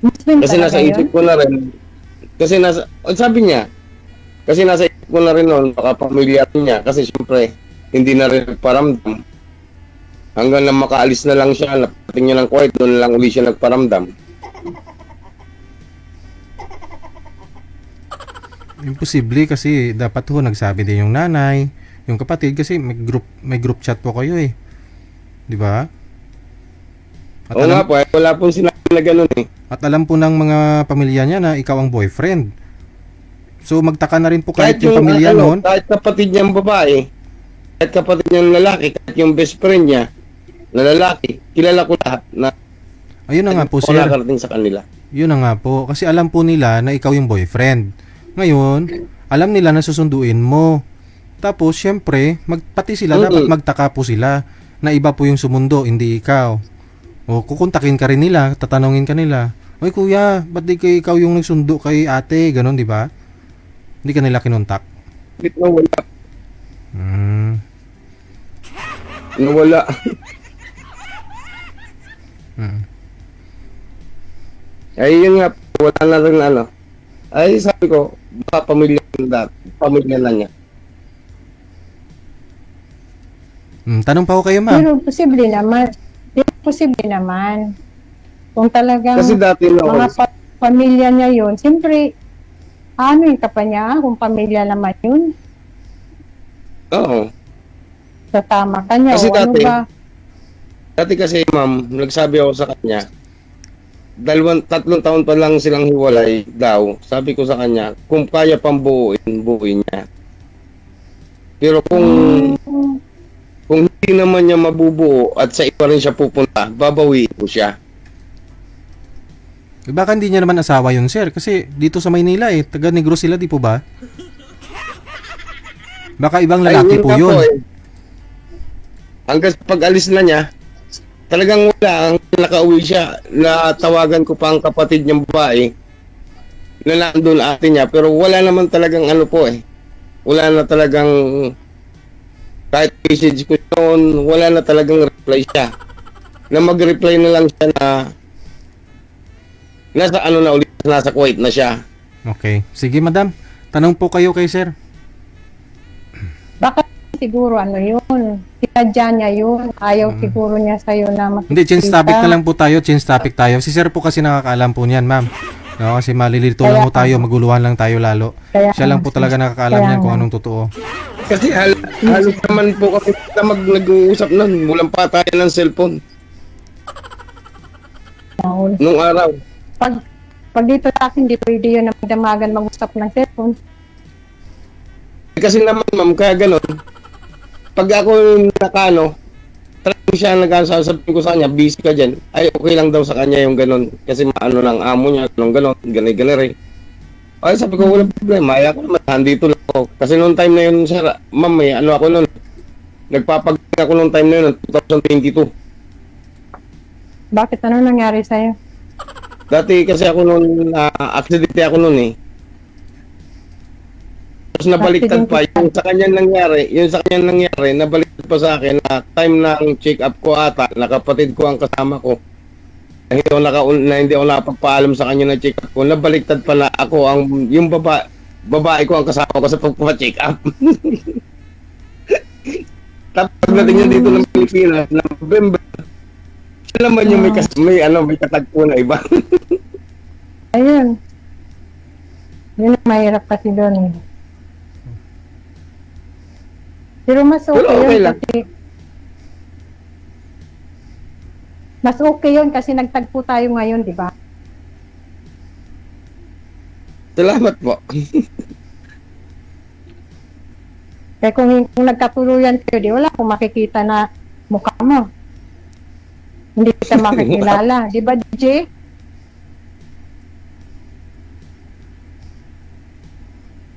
Kasi nasa isip ko na rin. Sabi niya, kasi nasa isip ko na rin noon, baka pamilya niya. Kasi siyempre, hindi na rin paramdam. Hanggang na makaalis na lang siya, napating niya ng Kuwait, doon lang uli siya nagparamdam. Imposible kasi dapat ho nagsabi din yung nanay, yung kapatid kasi may group chat po kayo eh. 'Di ba? Oo nga po, wala pong sinabi na gano'n eh. At alam po ng mga pamilya niya na ikaw ang boyfriend. So magtaka na rin po kahit yung pamilya noon. Kahit kapatid niyang babae, kahit kapatid niyang lalaki, kahit yung best friend niya, na lalaki, kilala ko lahat na Ayun na nga po, ako sir. nakarating sa kanila. Yun na nga po. Kasi alam po nila na ikaw yung boyfriend. Ngayon, alam nila na susunduin mo. Tapos, syempre, pati sila, dapat magtaka po sila na iba po yung sumundo, hindi ikaw. O, kukontakin ka rin nila, tatanungin ka nila. Oy kuya, ba't di kay ikaw yung nagsundo kay ate? Ganon, di ba? Hindi ka nila kinontak. Bakit nawala? Nawala. Ay, yun nga, wala na rin ano. Ay, sabi ko, baka pamilya na niya. Tanong pa ko kayo, ma'am. Pero posible naman. Pero posible naman. Kung talagang Kasi dati na mga pamilya niya yun, siyempre, ano yung pa niya kung pamilya naman yun? Oo. Sa tama ka niya. Kasi O ano dati- ba? Dati kasi, ma'am, nagsabi ako sa kanya, 3 taon pa lang silang hiwalay daw. Sabi ko sa kanya, kung kaya pang buuin niya. Pero kung hindi naman niya mabubuo at sa iba rin siya pupunta, babawiin ko siya. Baka hindi niya naman asawa yun, sir. Kasi dito sa Maynila taga Negros sila, di po ba? Baka ibang lalaki po nga yun. Hanggang sa pag-alis na niya, talagang wala. Ang nakauwi siya, natawagan ko pa ang kapatid niyang babae na nandun ate niya, pero wala naman talagang ano po wala na talagang kahit message ko noon, wala na talagang reply siya. Na mag-reply na lang siya na nasa ano na ulit, nasa Kuwait na siya. Okay. Sige, madam. Tanong po kayo kay sir. Baka siguro ano yun. Sinadya niya yun. Ayaw siguro niya sa'yo na makikita. Hindi, change topic na lang po tayo. Change topic tayo. Si sir po kasi nakakaalam po niyan, ma'am. No, kasi malilito lang po tayo, maguluhan lang tayo lalo. Siya lang po talaga nakakaalam niyan kung anong totoo. Kasi halos naman po kami na nag-uusap nun. Walang patayan ng cellphone. Nung araw. Pag dito sa akin, di pwede yun na magdamagan mag-usap ng cellphone. Kasi naman, ma'am, kaya ganun. Pag ako nakano, talagang siya nagsasabihin ko sa kanya, busy ka dyan. Ay, okay lang daw sa kanya yung ganun. Kasi maano lang amo niya, ganun, ganay-ganay. Ay, sabi ko, walang problema. Ay, ako naman, handito lang ako. Kasi noong time na yun, sir, ma'am, may ano ako noon. Nagpapagaling ako noong time na yun, 2022. Bakit? Ano nangyari sa'yo? Dati kasi ako noon, aksidente ako noon Tapos nabaliktad pa, yung sa kanya nangyari, nabaliktad pa sa akin na time ng check-up ko ata, nakapatid ko ang kasama ko. Na hindi ako nakapagpaalam sa kanya na check-up ko, nabaliktad pa na ako, yung babae ko ang kasama ko sa pagpa-check up. Tapos pagdating niya dito ng Pilipinas, na November, siya naman yung may katagpo na iba. Ayun. Yun ang mahirap kasi doon. Pero mas okay, Pero okay yun lang. kasi mas okay yun kasi nagtagpo tayo ngayon, di ba? Salamat po. Kaya kung nagkatuluyan kayo, di wala akong makikita na mukha mo. Hindi kita makikilala. Di ba, DJ?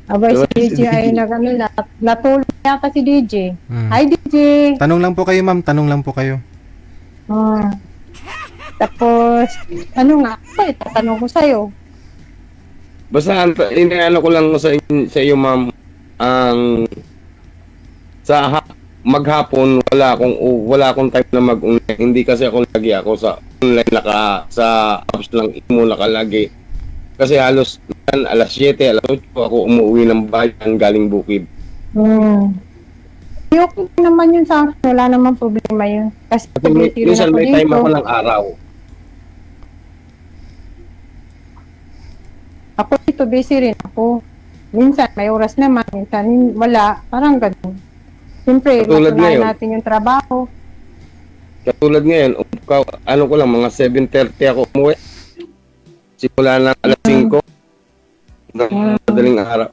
Abay, si DJ ay natulog yata si DJ. Hi, DJ! Tanong lang po kayo, ma'am. Tanong lang po kayo. Tapos, ano nga? Tatanong ko sa'yo. Basta inaano ko lang sa iyo, ma'am, ang maghapon wala akong time na mag-online. Hindi kasi ako lagi ako sa online sa apps lang mo nakalagi. Kasi halos alas 7, alas 8 ako umuwi ng bayan galing Bukid. Okay naman yun sa akin. Wala naman problema yun. Kasi Minsan may time ako ng araw. Ako dito busy rin ako. Minsan may oras naman, minsan wala. Parang ganun. Siyempre, Katulad matunayan ngayon. natin yung trabaho. Katulad ngayon, ano ko lang, mga 7:30 ako umuwi. Simula ng alas 5. Madaling araw.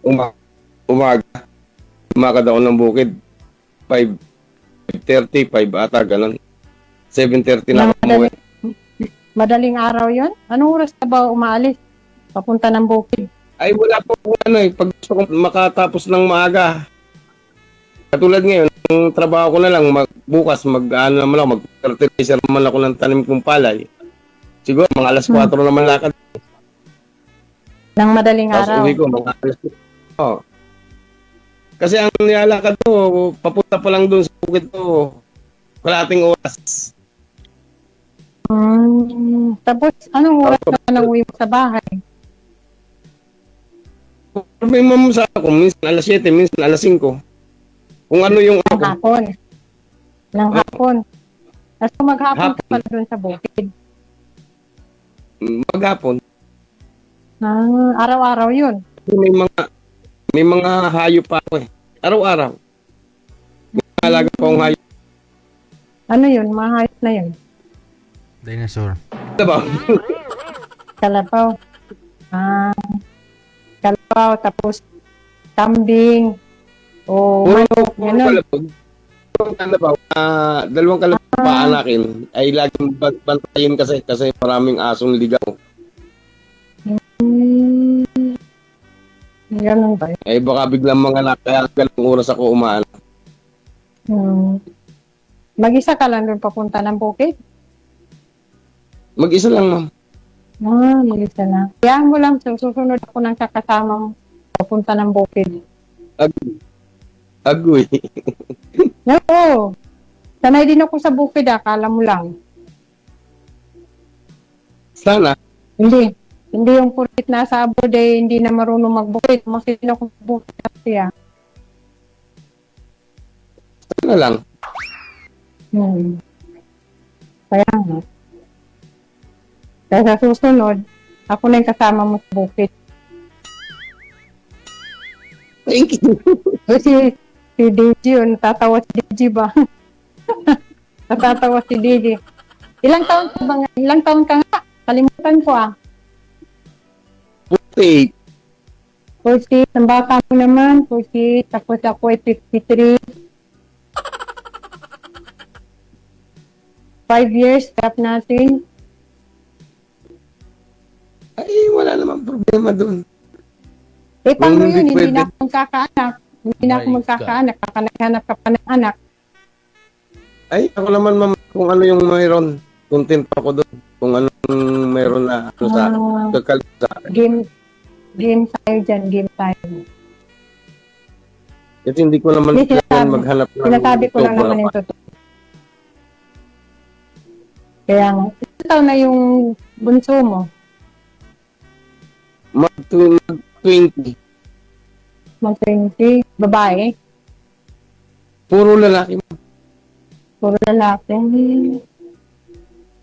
Umaga. Umakad ako ng Bukid. 5:30, 5 ata, ganun. 7:30 na ako umuwi. Madaling araw yon? Anong oras ka ba umaalis? Papunta ng bukid? Ay, wala po kung ano eh. Pag gusto kong makatapos ng maaga. Katulad ngayon, ang trabaho ko na lang, bukas, ano naman ako, mag-fertilizer naman ako ng tanim kong palay. Siguro, mga alas 4 naman lakad. Ng madaling Tapos araw? uwi ko, mga alas 4. Oh. Kasi ang nilalakad ko, papunta pa lang doon sa bukid ko, kalating oras. Tapos, anong oras ka na uwi mo sa bahay? May mamusa ako, minsan alas 7, minsan alas 5. Kung ano yung Ng hapon. Ng hapon. Tapos maghapon ka pala doon sa bukid. maghapon. Araw-araw yun. May mga hayop pa ako eh. Araw-araw. May alaga pa akong hayop. Ano yun? Mahayop na yun. Dinosaur. Diba? Kalabaw. Kalabaw, tapos kambing, o manok, gano'n. Dalawang kalabaw pa anakin ay laging bantayin kasi maraming asong ligaw. Ganun ba? Eh baka biglang mga anak kaya ganung oras ako umaano. Mag-isa ka lang doon papunta ng bukid? Mag-isa lang, ma'am. Mag-isa lang. Kaya mo lang, susunod ako ng kakasama mo papunta ng bukid. Agoy. Oo. Sanay din ako sa bukid, akala mo lang. Sana. Hindi yung pulit nasa abroad eh, hindi na marunong magbukid. Masin ako bukid kasi Sana lang. Kaya nga. Kaya sa susunod, ako na yung kasama mo sa bukid. Thank you. Si DJ yun, tatawa si DJ ba? Natatawa si DJ. Ilang taon ka nga? Kalimutan ko 48. 48, ang bata mo naman, 48, tapos ako ay 53. 5 years, stop natin. Ay, wala namang problema dun. Paano Hindi yun? Hindi pwede. na ako magkakaanak. Hindi na ako magkakaanak. Kakanaghanap ka pa ng anak. Ay, ako naman, ma'am, kung ano yung mayroon. Content ako dun. Kung anong mayroon na sa Game tayo dyan, game tayo. Kasi hindi ko naman maghanap ng Sinasabi ko lang naman yung totoo. Kaya nga, ilang taon na yung bunso mo? Mag-20. Mag-20. Babae? Puro lalaki. Puro lalaki.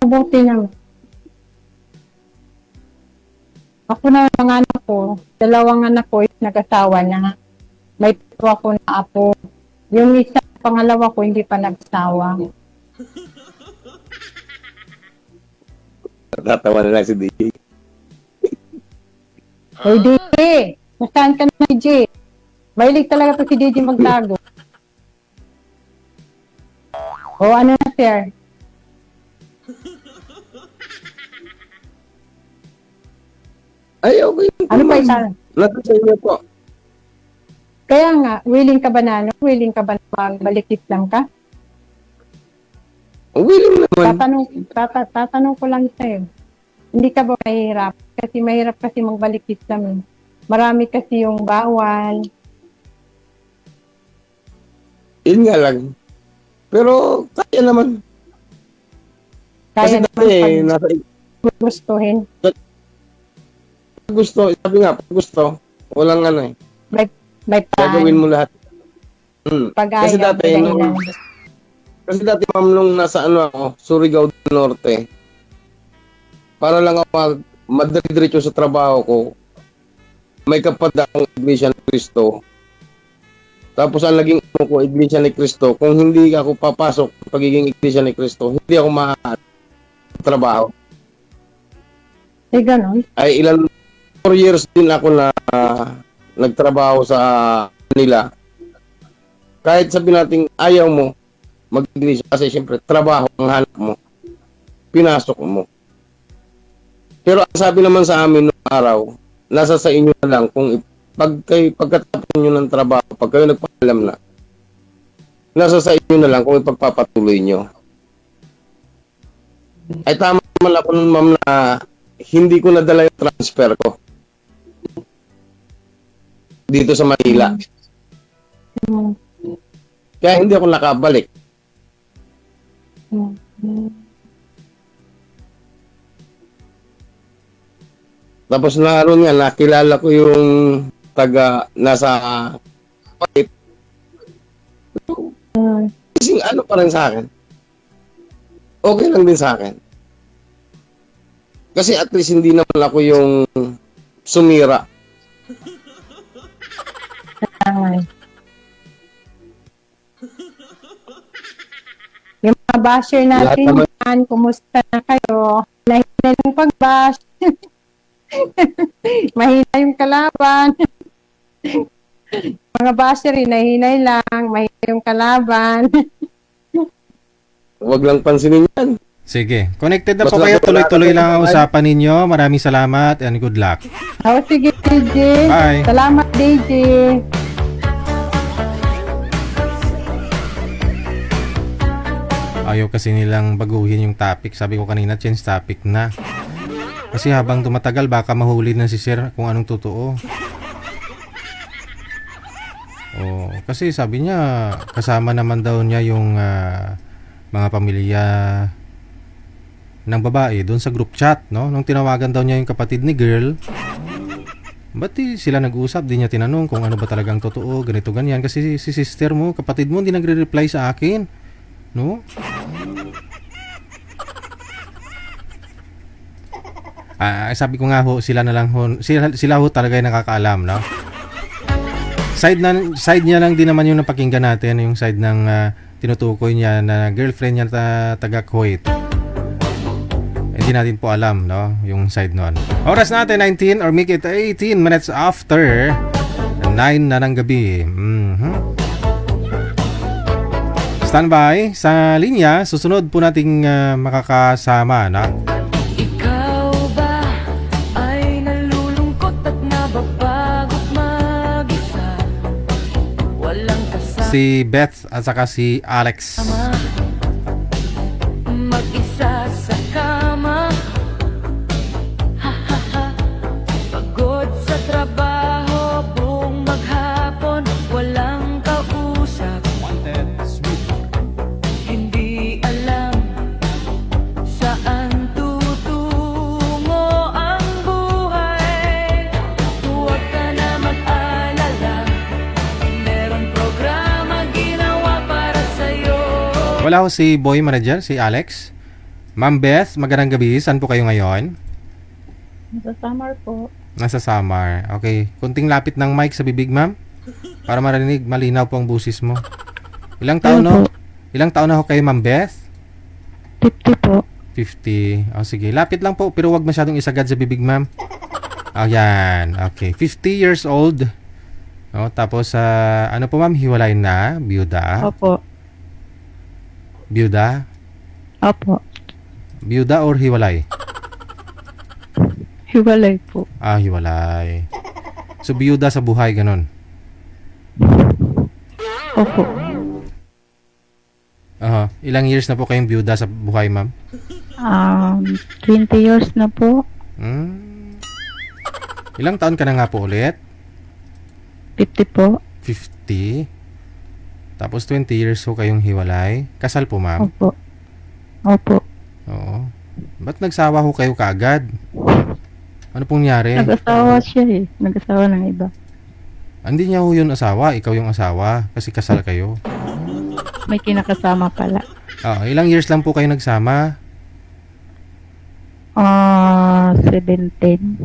Mabuti naman. Ako na mga anak ko, 2 anak ko is nag-asawa na. May 2 ako na apo. Yung isa, pangalawa ko, hindi pa nag-asawa. Tatawa na lang si DJ. Hoy, DJ! Nasaan ka na, DJ? Mahilig talaga po si DJ magtago. O, ano na, sir? Ay, okay. Ano pa isa? Nasa sa inyo po. Kaya nga, willing ka ba na magbalikit lang ka? Willing naman. Tatanong ko lang sa'yo. Hindi ka ba mahirap? Kasi mahirap kasi magbalikit lang. Marami kasi yung bawal. Yun nga lang. Pero, kaya naman. Kaya Kasi naman dati, pag gustuhin. gusto, sabi nga, pag gusto, walang ano eh. May Gagawin mo lahat. Pag-ayaw. Kasi dati, ma'am, nung nasa ako, Surigao del Norte, para lang ako madadiretso sa trabaho ko, may kapatid akong Iglesia ni Cristo. Tapos ang naging ko, Iglesia ni Cristo, kung hindi ako papasok sa pagiging Iglesia ni Cristo, hindi ako trabaho. Ganon. Ay 4 years din ako na nagtrabaho sa nila. Kahit sabi natin ayaw mo mag-Iglesia kasi siyempre trabaho ang hanap mo. pinasok mo. Pero ang sabi naman sa amin noong araw, nasa sa inyo na lang kung pagkatapos nyo ng trabaho, pag kayo nagpaalam na, nasa sa inyo na lang kung ipagpapatuloy nyo. Ay tama naman ako nun, ma'am, na hindi ko nadala yung transfer ko dito sa Manila. Kaya hindi ako nakabalik. Tapos naroon nga, nakilala ko yung nasa pipe. Kasing ano pa rin sa akin. Okay lang din sa akin. Kasi at least hindi naman ako yung sumira. Yung mga basher Lahat natin naman- yan, kumusta na kayo? Mahina yung pag-bash. Mahina yung kalaban. Mga basher, hinahinay lang. Mahina yung kalaban. Huwag lang pansinin yan. Sige. Connected na Mas po kayo. lalo- Tuloy-tuloy lang ang usapan ninyo. Maraming salamat and good luck. Oh, sige, DJ. Bye. Salamat, DJ. Ayaw kasi nilang baguhin yung topic. Sabi ko kanina, change topic na. Kasi habang tumatagal, baka mahuli na si Sir kung anong totoo. Oh, kasi sabi niya, kasama naman daw niya yung mga pamilya ng babae doon sa group chat, no? Nung tinawagan daw niya yung kapatid ni girl, ba't sila nag-usap? Di niya tinanong kung ano ba talagang totoo, ganito, ganyan. Kasi si sister mo, kapatid mo, hindi nagre-reply sa akin. No? Sabi ko nga ho, sila na lang ho, sila ho talaga yung nakakaalam, no? Side niya lang din naman yung napakinggan natin, yung side ng tinutukoy niya na girlfriend niya taga Kuwait. Hindi natin po alam, no? Yung side nun. Oras natin 19 or make it 18 minutes after 9 na ng gabi. Standby sa linya. Susunod po nating makakasama na Ikaw ba ay nalulungkot at nababagot mag-isa? Walang kasama si Beth at saka si Alex. mag-isa sa kama. Ha-ha-ha. Pagod sa trabaho, buong maghapon, walang kausap. Hindi alam saan tutungo ang buhay. Huwag ka na mag-alala, meron programa ginawa para sa'yo. Wala ho si Boy Manager, si Alex. Ma'am Beth, magandang gabi. Saan po kayo ngayon? Sa summer po. Nasa Samar. Okay. Kunting lapit ng mic sa bibig, ma'am. Para marinig, malinaw po ang busis mo. Ilang taon no? Ilang taon na ho kayo, Ma'am Beth? 50 po. 50. O sige, lapit lang po pero wag masyadong isagad sa bibig, ma'am. Ayan. Okay. 50 years old. No, tapos ano po, ma'am? Hiwalay na? Byuda? Opo. Byuda? Opo. Byuda or hiwalay? Hiwalay po. Hiwalay. So, byuda sa buhay, ganun. Opo. Ilang years na po kayong byuda sa buhay, ma'am? 20 years na po. Ilang taon ka na nga po ulit? 50 po. 50. Tapos 20 years ho kayong hiwalay. Kasal po, ma'am? Opo. Opo. Oo. Ba't nagsawa ho kayo kaagad? Ano pong nangyari? Nag-asawa siya eh. Nag-asawa ng iba. Hindi niya ho yun asawa. Ikaw yung asawa. Kasi kasal kayo. May kinakasama pala. Ilang years lang po kayo nagsama? 17.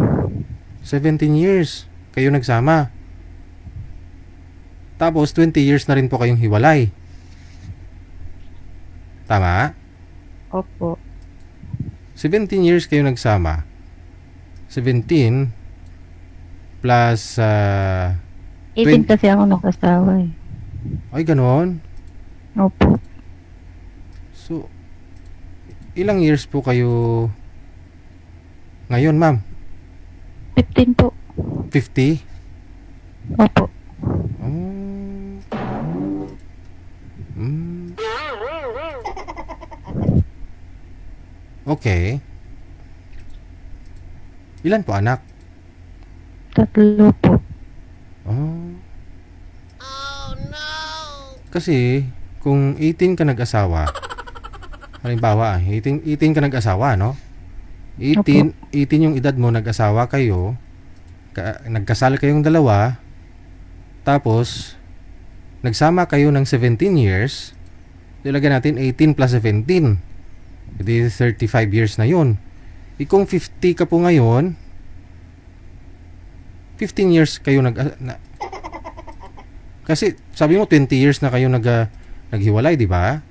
17 years kayo nagsama. Tapos 20 years na rin po kayong hiwalay. Tama? Opo. 17 years kayo nagsama. 17 plus 18 kasi ako nakasawa eh. ay ganon. Opo. So Ilang years po kayo ngayon, ma'am? 15 po. 50? Opo. Oh. Mm. Okay. Ilan po anak? 3 po. Oh. Kasi, kung 18 ka nag-asawa, halimbawa, 18 ka nag-asawa, no? 18 yung edad mo, nag-asawa kayo, nagkasal kayong dalawa, tapos, nagsama kayo ng 17 years, ilagay natin 18 plus 17. Hindi 35 years na yun. Kung 50 ka po ngayon, 15 years kayo kasi sabi mo 20 years na kayo naghiwalay, di ba?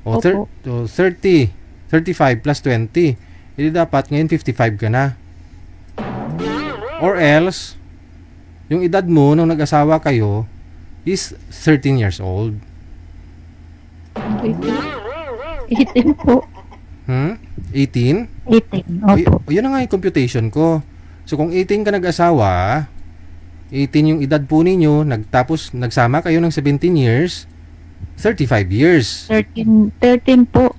O 30, 35 plus 20. Hindi dapat ngayon 55 ka na. Or else, yung edad mo nung nag-asawa kayo is 13 years old. 18 po. 18? 18, opo. O, yun na nga yung computation ko. So, kung 18 ka nag-asawa, 18 yung edad po ninyo, tapos nagsama kayo ng 17 years, 35 years. 13 po.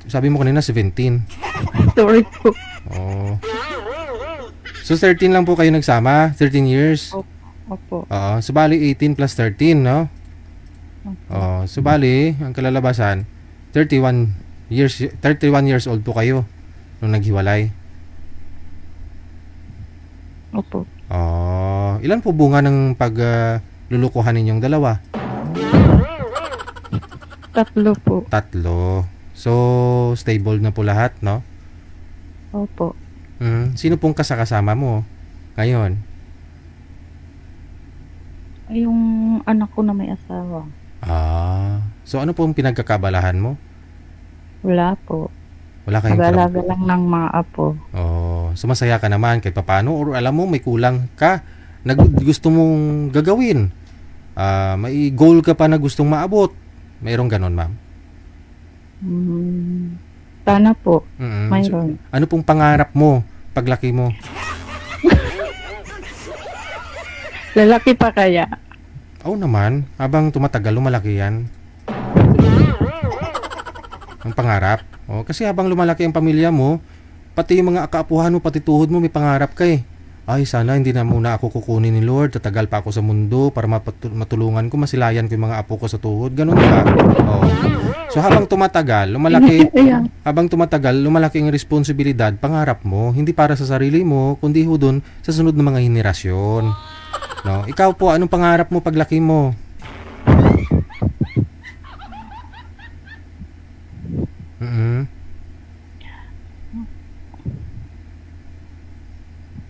Sabi mo kanina 17. Sorry po. Oh. So, 13 lang po kayo nagsama, 13 years. Opo. Oo. So, bali 18 plus 13, no? Oo. So, bali, ang kalalabasan, 31 years old po kayo nung naghiwalay. Opo. Oh, ilan po bunga ng paglulukuhan ninyong dalawa? 3 po. 3. So, stable na po lahat, no? Opo. Sino pong kasama mo ngayon? Yung anak ko na may asawa. So ano pong pinagkakabalahan mo? Wala po. Wala kayong Mag-alaga lang ng mga apo. Oh, so masaya ka naman kahit papaano, or alam mo may kulang ka na gusto mong gagawin. May goal ka pa na gustong maabot. Mayroong ganon, ma'am? Sana po. So, Mayroon. ano pong pangarap mo paglaki mo? Lalaki pa kaya? Oo naman, habang tumatagal lumalaki yan. Ang pangarap. Kasi habang lumalaki ang pamilya mo, pati yung mga kaapuhan mo, pati tuhod mo, may pangarap ka eh. Ay, sana hindi na muna ako kukunin ni Lord, tatagal pa ako sa mundo para matulungan ko, masilayan ko yung mga apo ko sa tuhod. Ganun ba? So habang tumatagal, lumalaki ang responsibilidad, pangarap mo, hindi para sa sarili mo, kundi ho dun sa sunod na mga henerasyon. No? Ikaw po, anong pangarap mo paglaki mo?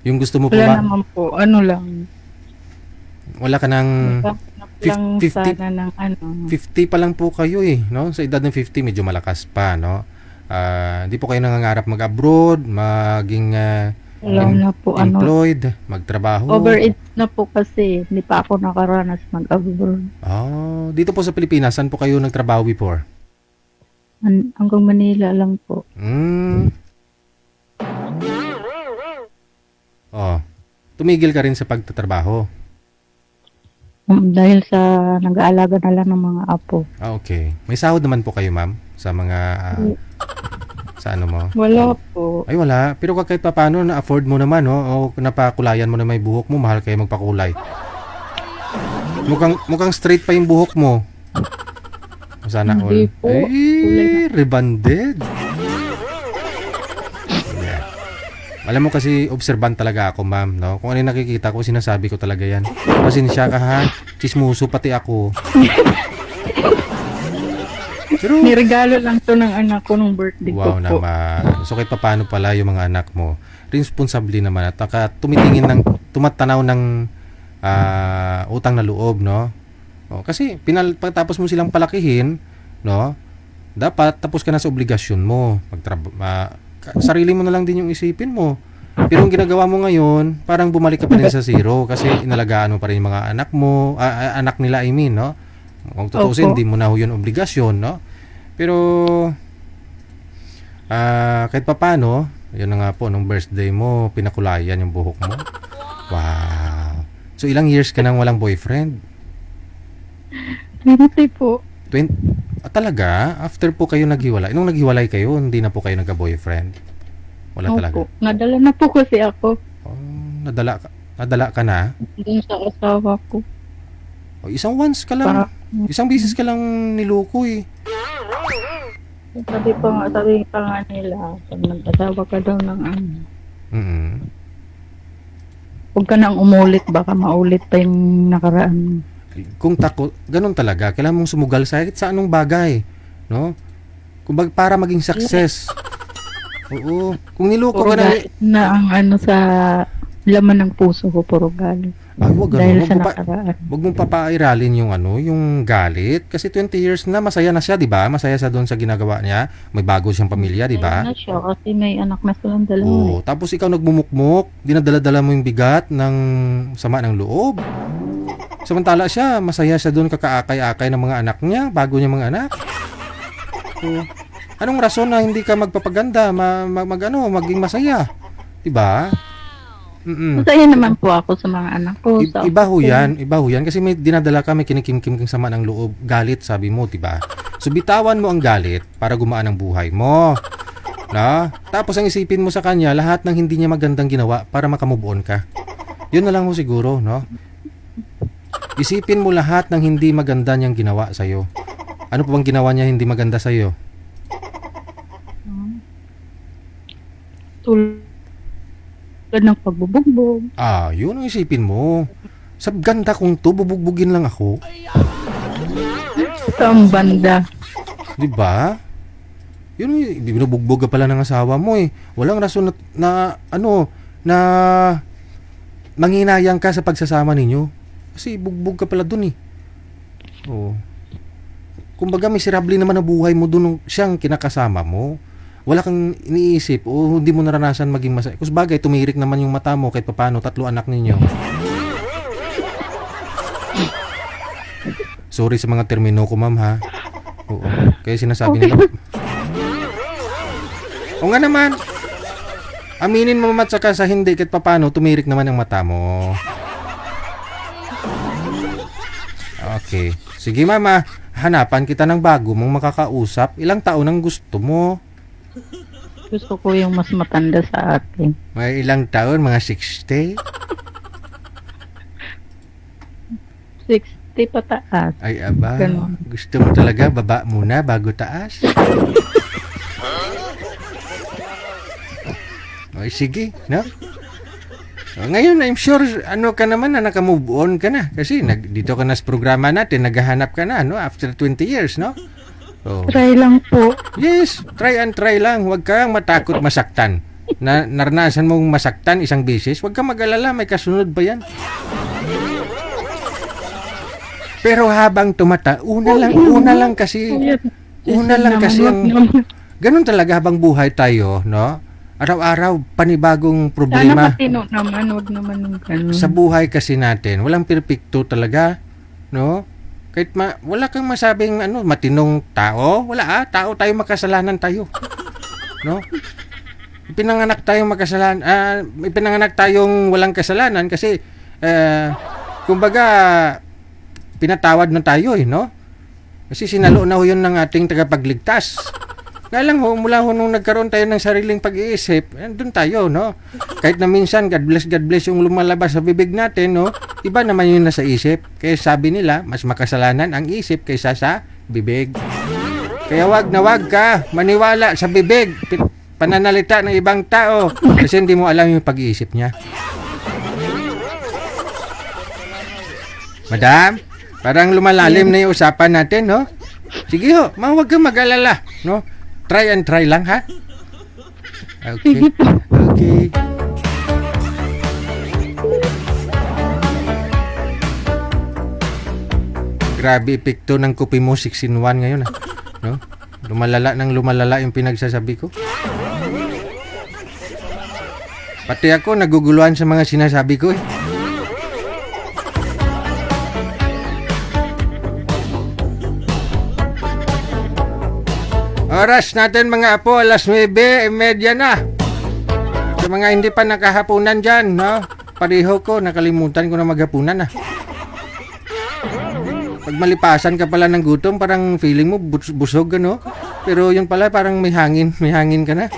Yung gusto mo po Wala ba? naman po. Ano lang. Wala ka ng lang 50 sana ng ano. 50 pa lang po kayo eh, no? Sa edad ng 50 medyo malakas pa, no? Hindi po kayo nangangarap mag-abroad, maging Wala na po employed, magtrabaho. Overage na po kasi. Hindi pa ako nakaranas mag-abroad. Dito po sa Pilipinas, saan po kayo nagtrabaho before? Hanggang Manila lang po. Tumigil ka rin sa pagtatrabaho. Dahil sa nag-aalaga na lang ng mga apo. Okay. May sahod naman po kayo, ma'am, sa mga sa ano mo? Wala po. Ay, wala. Pero kahit pa paano, na-afford mo naman, no? O napakulayan mo na may buhok mo, mahal kayo magpakulay. Mukhang straight pa yung buhok mo. Sana all. Hindi po. Ay, rebanded. Yeah. Alam mo kasi, observant talaga ako, ma'am, no? Kung ano yung nakikita ko, sinasabi ko talaga yan. Pasensya ka, ha? Chismuso pati ako. Pero, Nirigalo lang to ng anak ko nung birthday ko wow po. naman. So kahit paano pala yung mga anak mo, responsable naman at tumatanaw ng utang na loob, no? Kasi pagtapos mo silang palakihin, no? Dapat tapos ka na sa obligasyon mo. Sarili mo na lang din yung isipin mo. Pero yung ginagawa mo ngayon, parang bumalik ka pa rin sa zero kasi inalagaan mo pa rin yung mga anak mo, anak nila, I mean, no? Kung tutusin, hindi mo na yun obligasyon, no? Pero Kahit papano, yun na nga po, nung birthday mo, pinakulayan yung buhok mo. Wow. So, ilang years ka nang walang boyfriend? 20 po. Talaga? After po kayo naghiwalay? Nung naghiwalay kayo, hindi na po kayo nagka-boyfriend? Wala talaga? Opo. Nadala na po kasi ako. Nadala ka na? Doon sa asawa ko. Isang once ka lang. Isang bisis ka lang niloko eh. Sabi pa nga nila, pag nag-asawa ka daw ng ano, huwag ka nang umulit, baka maulit pa yung nakaraan. Kung takot, ganun talaga. Kailangan mong sumugal sa anong bagay. No? Kung para maging success. Oo. Kung niloko ka na... na ang ano sa laman ng puso ko, puro galit. Ay, wag Dahil sa nakaraan. Wag mong papairalin yung galit. Kasi 20 years na, masaya na siya, di ba? Masaya siya doon sa ginagawa niya. May bago siyang pamilya, di ba? Ayun na siya, kasi may anak na silang dalawa. Oo. Tapos ikaw nagmumukmuk, dinadala-dala mo yung bigat ng sama ng loob. Samantala siya, masaya siya doon kakaakay-akay ng mga anak niya, bago niya mga anak. So, anong rason na hindi ka magpapaganda, maging masaya? Diba? Masaya naman po ako sa mga anak ko. Iba ho yan. Kasi may dinadala ka, may kinikim-kim sama ng loob. Galit, sabi mo, diba? So, bitawan mo ang galit para gumaan ang buhay mo. Na? Tapos ang isipin mo sa kanya, lahat ng hindi niya magandang ginawa para makamove on ka. Yun na lang ho siguro, no? Isipin mo lahat ng hindi maganda niyang ginawa sa'yo. Ano pa bang ginawa niya hindi maganda sa'yo? Tulad ng pagbubugbog. Yun ang isipin mo. Sa ganda kong to, bubugbugin lang ako. Sa banda. Diba? Yun, binubugbog ka pala ng asawa mo eh. Walang rason na manginayang ka sa pagsasama ninyo. Kasi bugbog ka pala dun eh. Oo. Kumbaga miserable naman ang buhay mo dun nung siyang kinakasama mo. Wala kang iniisip o hindi mo naranasan maging masaya. Kasi bagay, tumirik naman yung mata mo kahit papano, 3 anak ninyo. Sorry sa mga termino ko, ma'am, ha? Oo. Kaya sinasabi nila. O nga naman. Aminin mo at saka sa hindi kahit papano, tumirik naman ang mata mo. Okay. Sige, mama. Hanapan kita ng bago mong makakausap. Ilang taon ang gusto mo? Gusto ko yung mas matanda sa atin. May ilang taon? Mga 60? 60 pataas. Ay, aba. Ganun. Gusto mo talaga baba muna bago taas? Ay, sige, no? Ngayon, I'm sure, ka naman na naka-move on ka na. Kasi dito ka na sa programa natin, naghahanap ka na, no? After 20 years, no? So, Try lang po. yes, try lang. Huwag kang matakot masaktan. Naranasan mong masaktan isang beses, huwag kang mag-alala, may kasunod ba yan? Pero habang una lang kasi ganun talaga habang buhay tayo, no? Araw-araw, panibagong Sana problema. matino naman, huwag naman yung ganun. Sa buhay kasi natin, walang perpekto talaga, no? Kahit wala kang masabing matinong tao, wala tao tayo, makasalanan tayo. No? Ipinanganak tayong walang kasalanan kasi kumbaga pinatawad na tayo no? Kasi sinalo na ho yun ng ating tagapagligtas. Kaya lang mula nung nagkaroon tayo ng sariling pag-iisip, doon tayo, no? Kahit na minsan, God bless yung lumalabas sa bibig natin, no? Iba naman yung nasa isip. Kaya sabi nila, mas makasalanan ang isip kaysa sa bibig. Kaya wag ka maniwala sa bibig, pananalita ng ibang tao, kasi hindi mo alam yung pag-iisip niya. Madam, parang lumalalim na yung usapan natin, no? Sige ho, huwag kang mag-alala, no? Try lang, ha? Okay. Okay. Grabe epekto ng Kopi Mo 6-in-1 ngayon, ha? No? Lumalala yung pinagsasabi ko. Pati ako naguguluhan sa mga sinasabi ko, eh. Oras natin mga apo, alas 9:30 na. Sa mga hindi pa nakahapunan dyan, no? Pareho ko, nakalimutan ko na maghapunan ah. Pag malipasan ka pala ng gutom, parang feeling mo busog ano? Pero yun pala parang may hangin ka na.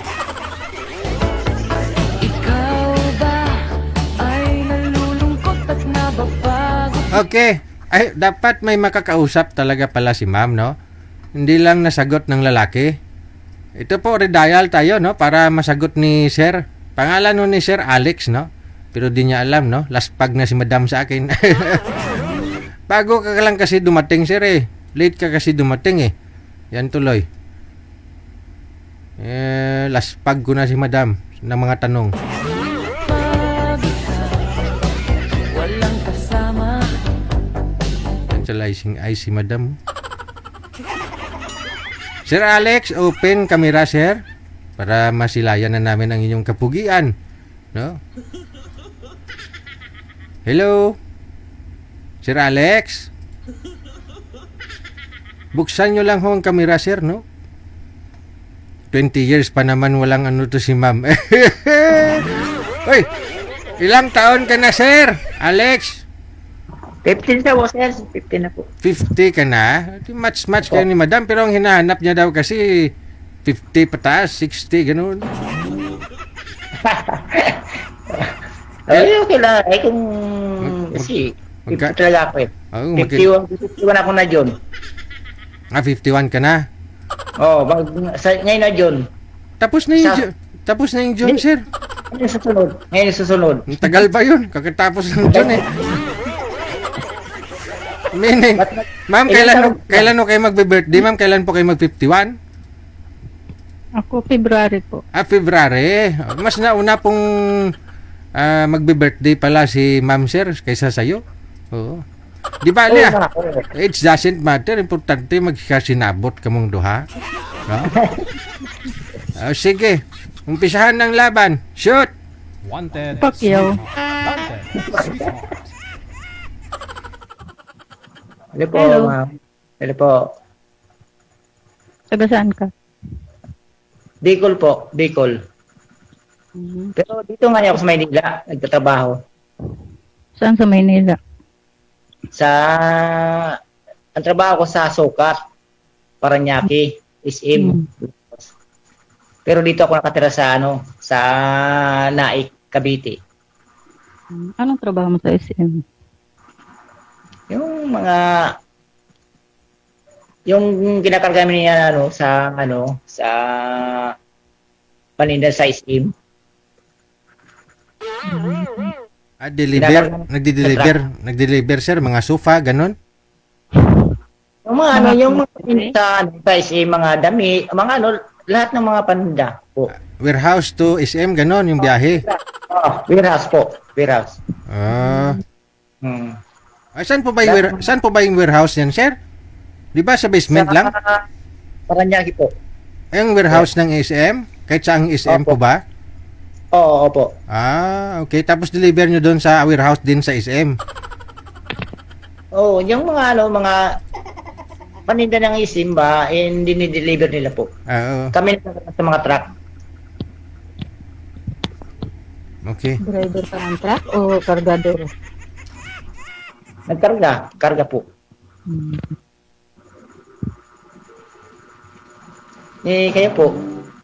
Ikaw ba ay nalulungkot at nababago? Okay, ay dapat may makakausap talaga pala si ma'am, no? Hindi lang nasagot ng lalaki. Ito po, redial tayo, no? Para masagot ni Sir. Pangalan nun ni Sir Alex, no? Pero di niya alam, no? Laspag na si Madam sa akin. Bago ka lang kasi dumating, Sir, eh. Late ka kasi dumating, eh. Yan tuloy. Laspag ko na si Madam ng mga tanong. Walang kasama. Tantalizing eyes si Madam. Sir Alex, open camera, sir. Para masilayan na namin ang inyong kapugian. No? Hello? Sir Alex? Buksan nyo lang ho ang camera, sir, no? 20 years pa naman walang ano to si ma'am. Uy! Ilang taon ka na, sir? Alex? 15 na po, sir. 15 na po. 50 ka na? Match kayo ni madam. Pero ang hinahanap niya daw kasi 50 pataas, 60, ganun. Ay, okay lang. Ay, kung... Kasi, 50 talaga ako eh. 51 ako na dyan. 51 ka na? Oo, ngayon na dyan. Tapos na yung June, sir. Ngayon susunod. Ngayon susunod. Ang tagal ba yun? Kakatapos ng June eh. Meaning, ma'am, kailan kayo magbe-birthday? Ma'am, kailan po kayo mag-51? Ako, February po. February. Mas nauna pong magbe-birthday pala si ma'am, sir, kaysa sa'yo. Oo. Di ba, Alia? It doesn't matter. Importante magkasinabot ka mong duha. No? Sige. Umpisahan ng laban. Shoot! Wanted. Pacquiao. Wanted. Hello po, ma'am. Hello po. Taga saan ka? Bicol po, Bicol. Pero dito nga ako sa Maynila, nagtatrabaho. Saan sa Maynila? Ang trabaho ko sa Sukat, Paranaque, SM. Pero dito ako nakatira sa Naik, Cavite. Anong trabaho mo sa SM? Yung kinakarga niya sa paninda sa SM. Nagde-deliver sir mga sofa ganon. Yung mga yung mga paninda sa SM, mga dami, mga lahat ng mga paninda po. Warehouse to SM ganon yung biyahe. Warehouse po, warehouse. Saan po ba yung warehouse yan, sir? Di ba sa basement lang? Paranaque po. Yung warehouse ng SM? Kahit saang SM po ba? Oo, opo. Okay. Tapos deliver nyo doon sa warehouse din sa SM? Oo, yung mga paninda ng SM ba, hindi ni-deliver nila po. Kami sa mga truck. Okay. Driver ka ng truck o kargador? Karga po. Kayo po,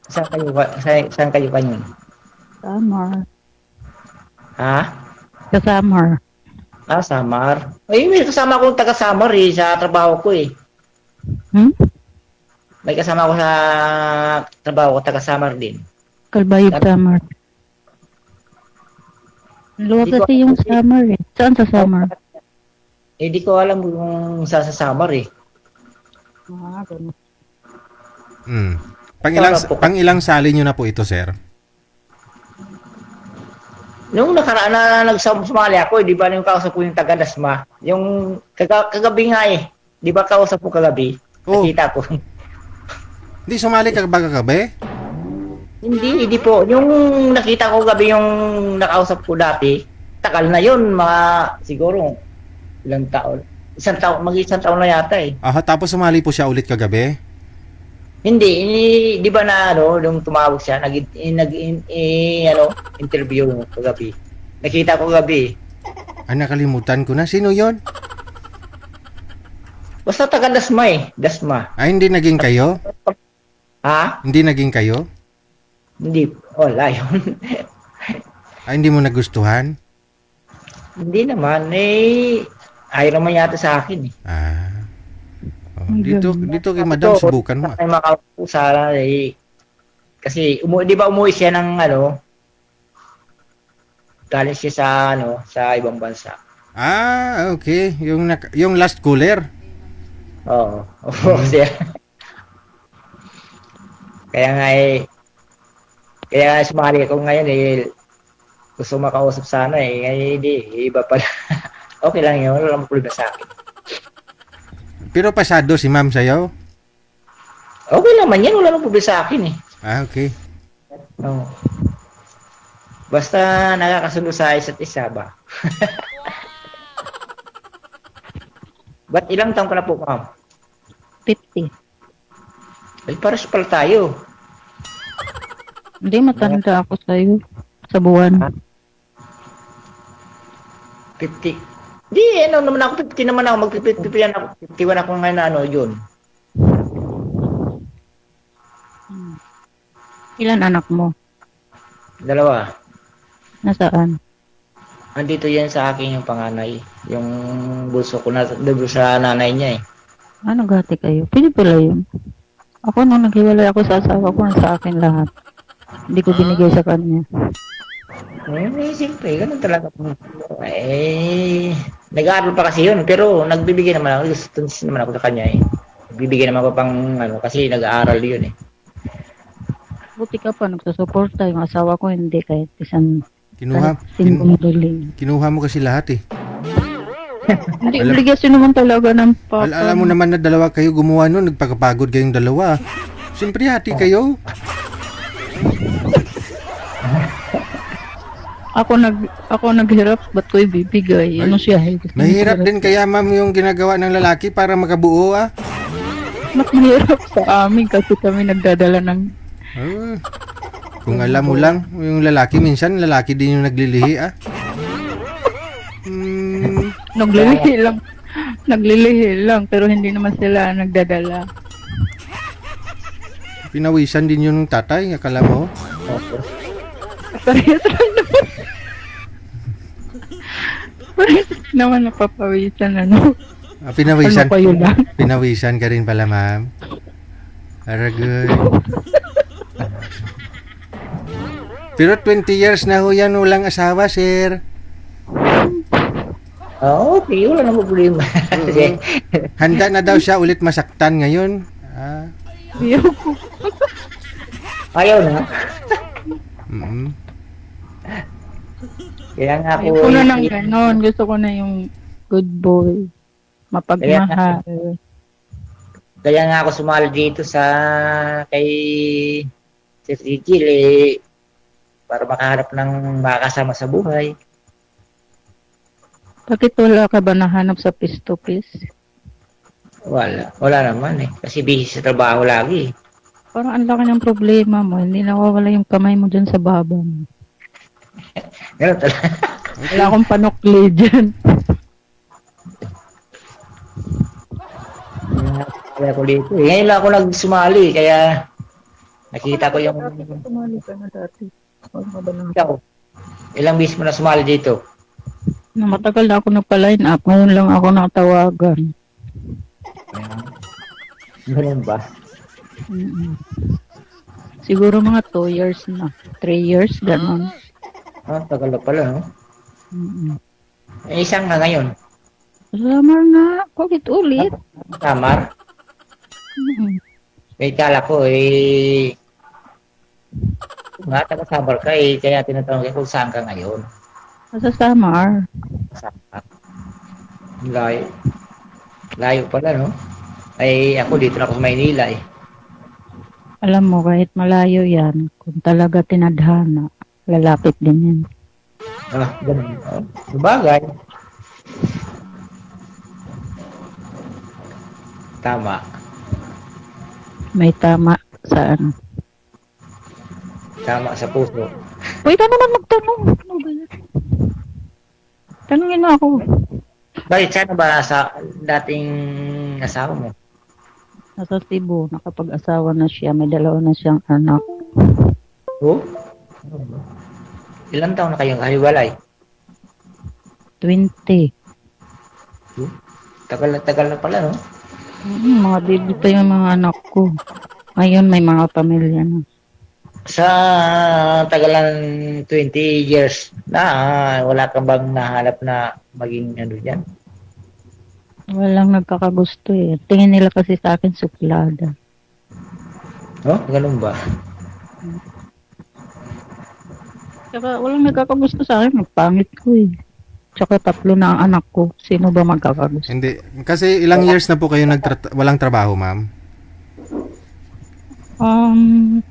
saan kayo kanyon? Samar. Ha? Sa Samar. Samar. Ay, may kasama akong taga Samar sa trabaho ko eh. May kasama ako sa trabaho ko, taga Samar din. Kalbayog Samar. Luwag kasi yung Samar eh. Saan sa Samar? Di ko alam kung sa Samar eh. Ganun. Pang ilang sali nyo na po ito, sir? Nung nakaraan na nagsumali ako, di ba yung kausap ko yung taga Dasma? Yung kagabi nga eh. Di ba kausap ko kagabi? Nakita ko. Hindi sumali ka ba kagabi? Hindi po. Yung nakita ko gabi yung nakausap ko dati, takal na yun, siguro ilang taon. Mag-isang taon na yata eh. Tapos sumali po siya ulit kagabi? Hindi, di ba na ano, nung tumawag siya, interview kagabi. Nakita ko gabi. Nakalimutan ko na. Sino yon? Basta taga Dasma eh. Dasma. Hindi naging kayo? Ha? Hindi naging kayo? Hindi. Wala yun. Hindi mo nagustuhan? Hindi naman. Ayaw naman yata sa akin eh. Dito kay madam, subukan mo. Ay makapusara eh. Kasi, di ba umuwi siya ng galing siya sa ibang bansa. Okay. Yung last cooler. Oo. Siya. Kaya sumali ako ngayon gusto makausap sana ngayon hindi, iba pala. Okay lang yun, wala namang problema sa akin. Pero pasado si ma'am sa'yo? Okay naman yan, wala namang problema sa akin eh. Okay. Oo. Basta nakakasundo sa isa't isa ba? Ba't ilang taong ka na po, ma'am? 50. Ay, paras pala tayo. Hindi, matanda ako sa'yo. Sa buwan. 50. Di, naman ako, 50 naman ako. Mag-50 yan ako. 51 ako ngayon na yun. Ilan anak mo? 2. Nasaan? Andito yan sa akin yung panganay. Yung bulso ko na, doon sa nanay niya eh. Gati kayo? Pwede pala yun. Ako nung naghiwalay ako sa asawa ko, sa akin lahat. Hindi ko binigay sa kanya. Siyempre, ganun talaga. Nag-aaral pa kasi yun, pero nagbibigay naman ako. Gusto naman ako sa kanya eh. Nagbibigay naman ako pang kasi nag-aaral yun eh. Buti ka pa, nagsusuporta. Yung asawa ko hindi kahit isang Kinuha mo kasi lahat eh. Hindi, obligasyon naman talaga ng papa. Alam mo naman na dalawa kayo gumawa nun, nagpagpagod kayong dalawa. Siyempre hati kayo. Ako naghirap, ba't ko ibibigay? Ano siya? Mahirap din kaya ma'am yung ginagawa ng lalaki para makabuo Mas mahirap sa amin kasi kami nagdadala ng... Kung alam mo lang, yung lalaki, minsan lalaki din yung naglilihi Naglilihi lang, pero hindi naman sila nagdadala. Pinawisan din yung tatay, akala mo? Parehas lang naman. Parehas naman napapawisan, Pinawisan. Ano kayo lang? Pinawisan ka rin pala, ma'am. Aragoy. Pero 20 years na ho yan, walang asawa, sir. Okay, wala namang problema. Handa na daw siya ulit masaktan ngayon. Ayaw na. Kaya nga ako... Ayoko na ng ganon. Gusto ko na yung good boy. Mapagmahal. Kaya nga ako sumali dito kay Sir Rigil para makaharap ng makakasama sa buhay. Bakit wala ka ba nahanap sa face to face? Wala naman kasi busy sa trabaho lagi. Parang ang laki ng problema mo, hindi nawawala yung kamay mo dyan sa baba mo. Ganun talaga. Wala akong panukli dyan. Kaya ako dito. Ngayon lang ako nagsumali, kaya nakita ko yung... Sumali ka na dati. Ikaw, ilang bis mo na sumali dito? Matagal na ako nagpa-line up. Ngayon lang ako natawagan. Ganun ba? Siguro mga 2 years na. 3 years, gano'n. Tagal na pala, no? Isang na ngayon. Summer nga. Ulit. Summer? Kala ko, taga-summer ka, kaya tinatanong ko kung saan ka ngayon. Sa summer. Layo pala, no? Ako dito na ako sa Maynila, Alam mo, kahit malayo yan, kung talaga tinadhana, lalapit din yan. Ganun. Sabagay. Tama. May tama sa ano. Tama sa puso. Uy, ka naman magtanong. Ano ba yan? Tanungin mo ako. Bakit sana ba sa dating asawa mo? Nasa Cebu, nakapag-asawa na siya. May 2 na siyang anak. Oh? Ilang taon na kayong kahiwalay? 20. Tagal na pala, no? Mga baby pa yung mga anak ko. Ngayon may mga pamilya na. Sa tagalan 20 years na, wala kang bang nahanap na maging ano dyan? Walang nagkakagusto eh. Tingin nila kasi sa akin suplada. Oh, ganun ba? Tsaka walang nagkakagusto sa akin. Magpangit ko eh. Tsaka 3 na ang anak ko. Sino ba magkakagusto? Hindi. Kasi ilang years na po kayo walang trabaho, ma'am?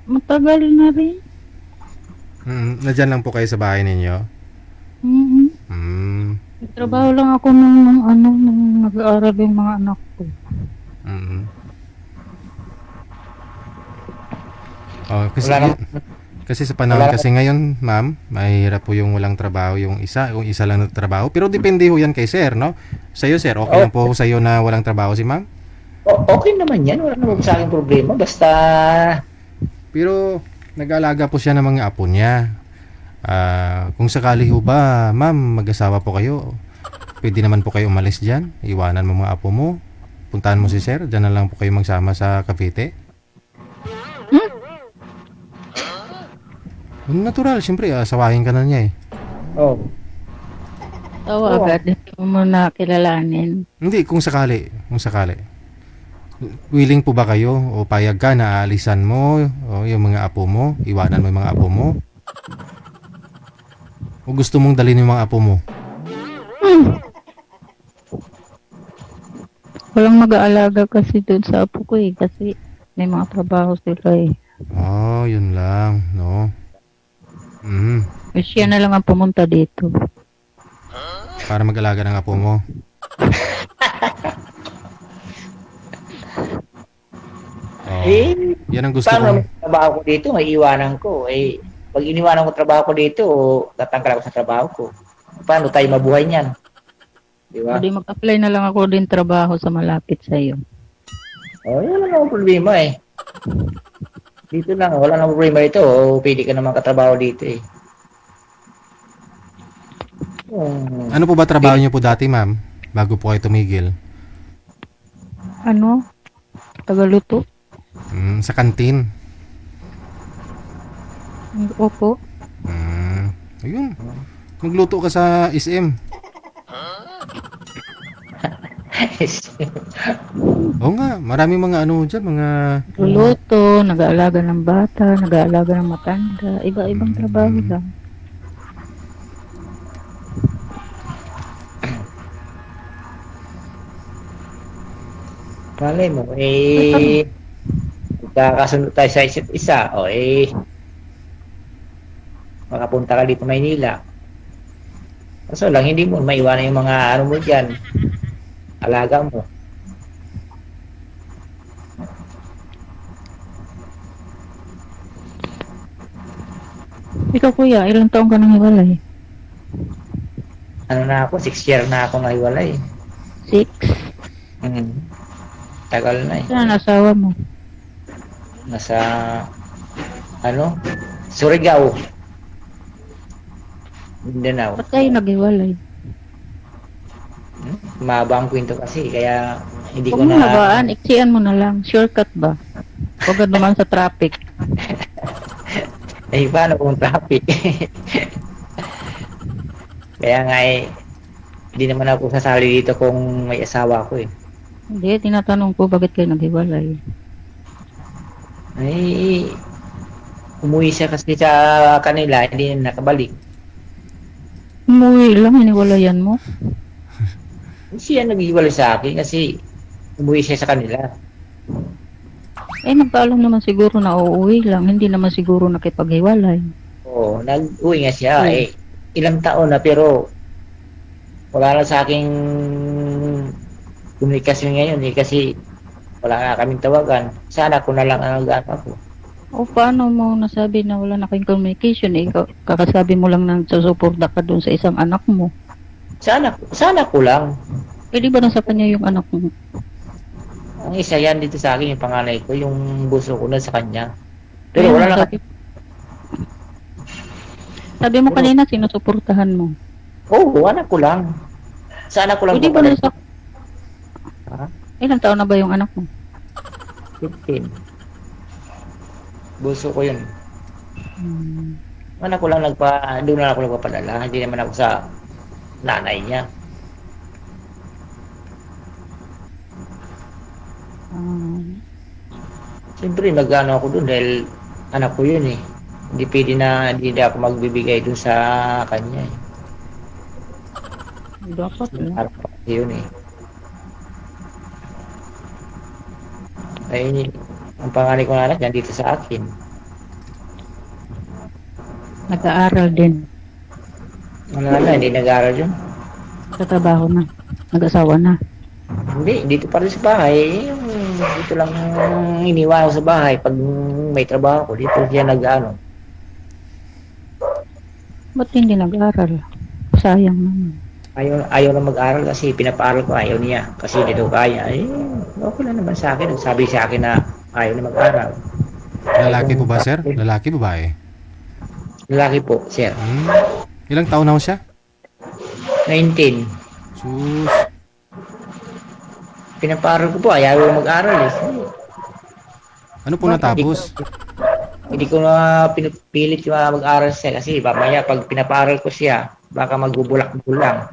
Matagal na rin. Nadyan lang po kayo sa bahay ninyo? Trabaho lang ako nung nag-aaral yung mga anak ko. Oh, Wala kasi sa panahon kasi ngayon, ma'am, mahirap po yung walang trabaho yung isa lang na trabaho. Pero depende ho yan kay sir, no? Sa'yo, sir, okay lang po sa'yo na walang trabaho si ma'am? Okay naman yan. Wala naman sa akin problema. Basta... Pero nag-aalaga po siya ng mga apo niya. Kung sakali ho ba, ma'am, mag-asawa po kayo, pwede naman po kayo umalis dyan. Iwanan mo mga apo mo. Puntahan mo si sir. Dyan na lang po kayo magsama sa Cavite. Natural, siyempre, asawahin ka na niya eh. Oh. Tawa agad. Hindi mo na kilalanin. Hindi, kung sakali. Willing po ba kayo o payag ka na aalisan mo o yung mga apo mo, iwanan mo yung mga apo mo? O gusto mong dalhin yung mga apo mo? Walang mag-aalaga kasi doon sa apo ko eh. Kasi may mga trabaho sila eh. Oh, yun lang, no? Siya na lang ang pumunta dito. Para mag-alaga ng apo mo. Yan ang gusto ko. Paano trabaho ko dito, may iwanan ko. Pag iniwanan ko trabaho ko dito, tatanggal ako sa trabaho ko. Paano tayo mabuhay niyan? Di ba? Hindi mag-apply na lang ako din trabaho sa malapit sa iyo. Wala namang problema eh. Dito lang, wala namang problema ito. Pwede ka naman katrabaho dito eh. Ano po ba trabaho niyo po dati, ma'am? Bago po kayo tumigil? Ano? Tagaluto? Sa kantin? Opo. Ayun. Magluto ka sa SM. Oo nga, maraming mga ano dyan, mga... Luluto, nag-aalaga ng bata, nag-aalaga ng matanda. Iba-ibang trabaho lang. Malay mo, kakasunod tayo sa isa't isa, makapunta ka dito Maynila. Kaso lang, hindi mo maiwanan yung mga ano mo dyan, alaga mo. Ikaw kuya, ilang taong ka nang hiwalay? Ano na ako, 6 year na ako nahiwalay. 6? Tagal na eh. Saan ang asawa mo? Nasa, Surigao. Mindanao. Ba't kayo naghiwalay? Mahaba ang kwento kasi, kaya hindi ko Huwag mo na... habaan, iksian mo na lang. Shortcut ba? Huwag ka naman sa traffic. Paano kung traffic? Kaya nga hindi naman ako sasali dito kung may asawa ko eh. Hindi, tinatanong ko bakit kayo naghiwalay. Umuwi siya kasi sa kanila, hindi na nakabalik. Umuwi lang, hiniwalayan mo? Siya naghiwalay sa akin kasi umuwi siya sa kanila. Nagpaalam naman siguro na uuwi lang, hindi naman siguro nakipaghiwalay. Oo, nag-uwi nga siya. Ilang taon na pero wala na sa aking komunikasyon ngayon kasi Wala nga kaming tawagan. Sana ko na lang ang ako. O paano mo nasabi na wala na kayong communication? Eh, kakasabi mo lang nang susuporta ka doon sa isang anak mo. Sana ko lang. Pwede ba na sa kanya yung anak mo? Ang isa yan dito sa akin, yung panganay ko, yung buso ko na sa kanya. Pero wala na. Sabi mo kanina, sinusuportahan mo. Oo, anak ko lang. Sa anak ko lang. Pwede ba na sa... Ha? Ilang taon na ba yung anak mo? 15. Buso ko yun. Anak ko lang doon na ako nagpapadala. Hindi naman ako sa nanay niya. Siyempre, nag-ano ako doon dahil anak ko yun eh. Hindi pwede hindi ako magbibigay doon sa kanya eh. Dapat na. Harap yun eh. Ay, ang panganay ko na anak yan dito sa akin. Nag-aaral din. Hindi nag-aaral yun. Sa trabaho na. Nag-asawa na. Hindi, dito pa rin sa bahay. Dito lang iniwan ko sa bahay. Pag may trabaho ko, dito siya nag-ano. Ba't hindi nag-aaral? Sayang naman. Ayaw na mag-aral kasi pinapaaral ko, ayaw niya. Kasi hindi daw kaya. Okay lang naman sa akin. Nagsabi sa akin na ayaw na mag-aral. Lalaki po ba, sir? Lalaki, babae? Lalaki po, sir. Ilang taon na ho siya? 19. Sus. Pinapaaral ko po, ayaw na mag-aral eh. Ano po natapos? Hindi ko na pinipilit yung mag-aral siya kasi mamaya pag pinapaaral ko siya, baka magbubulak-bulang.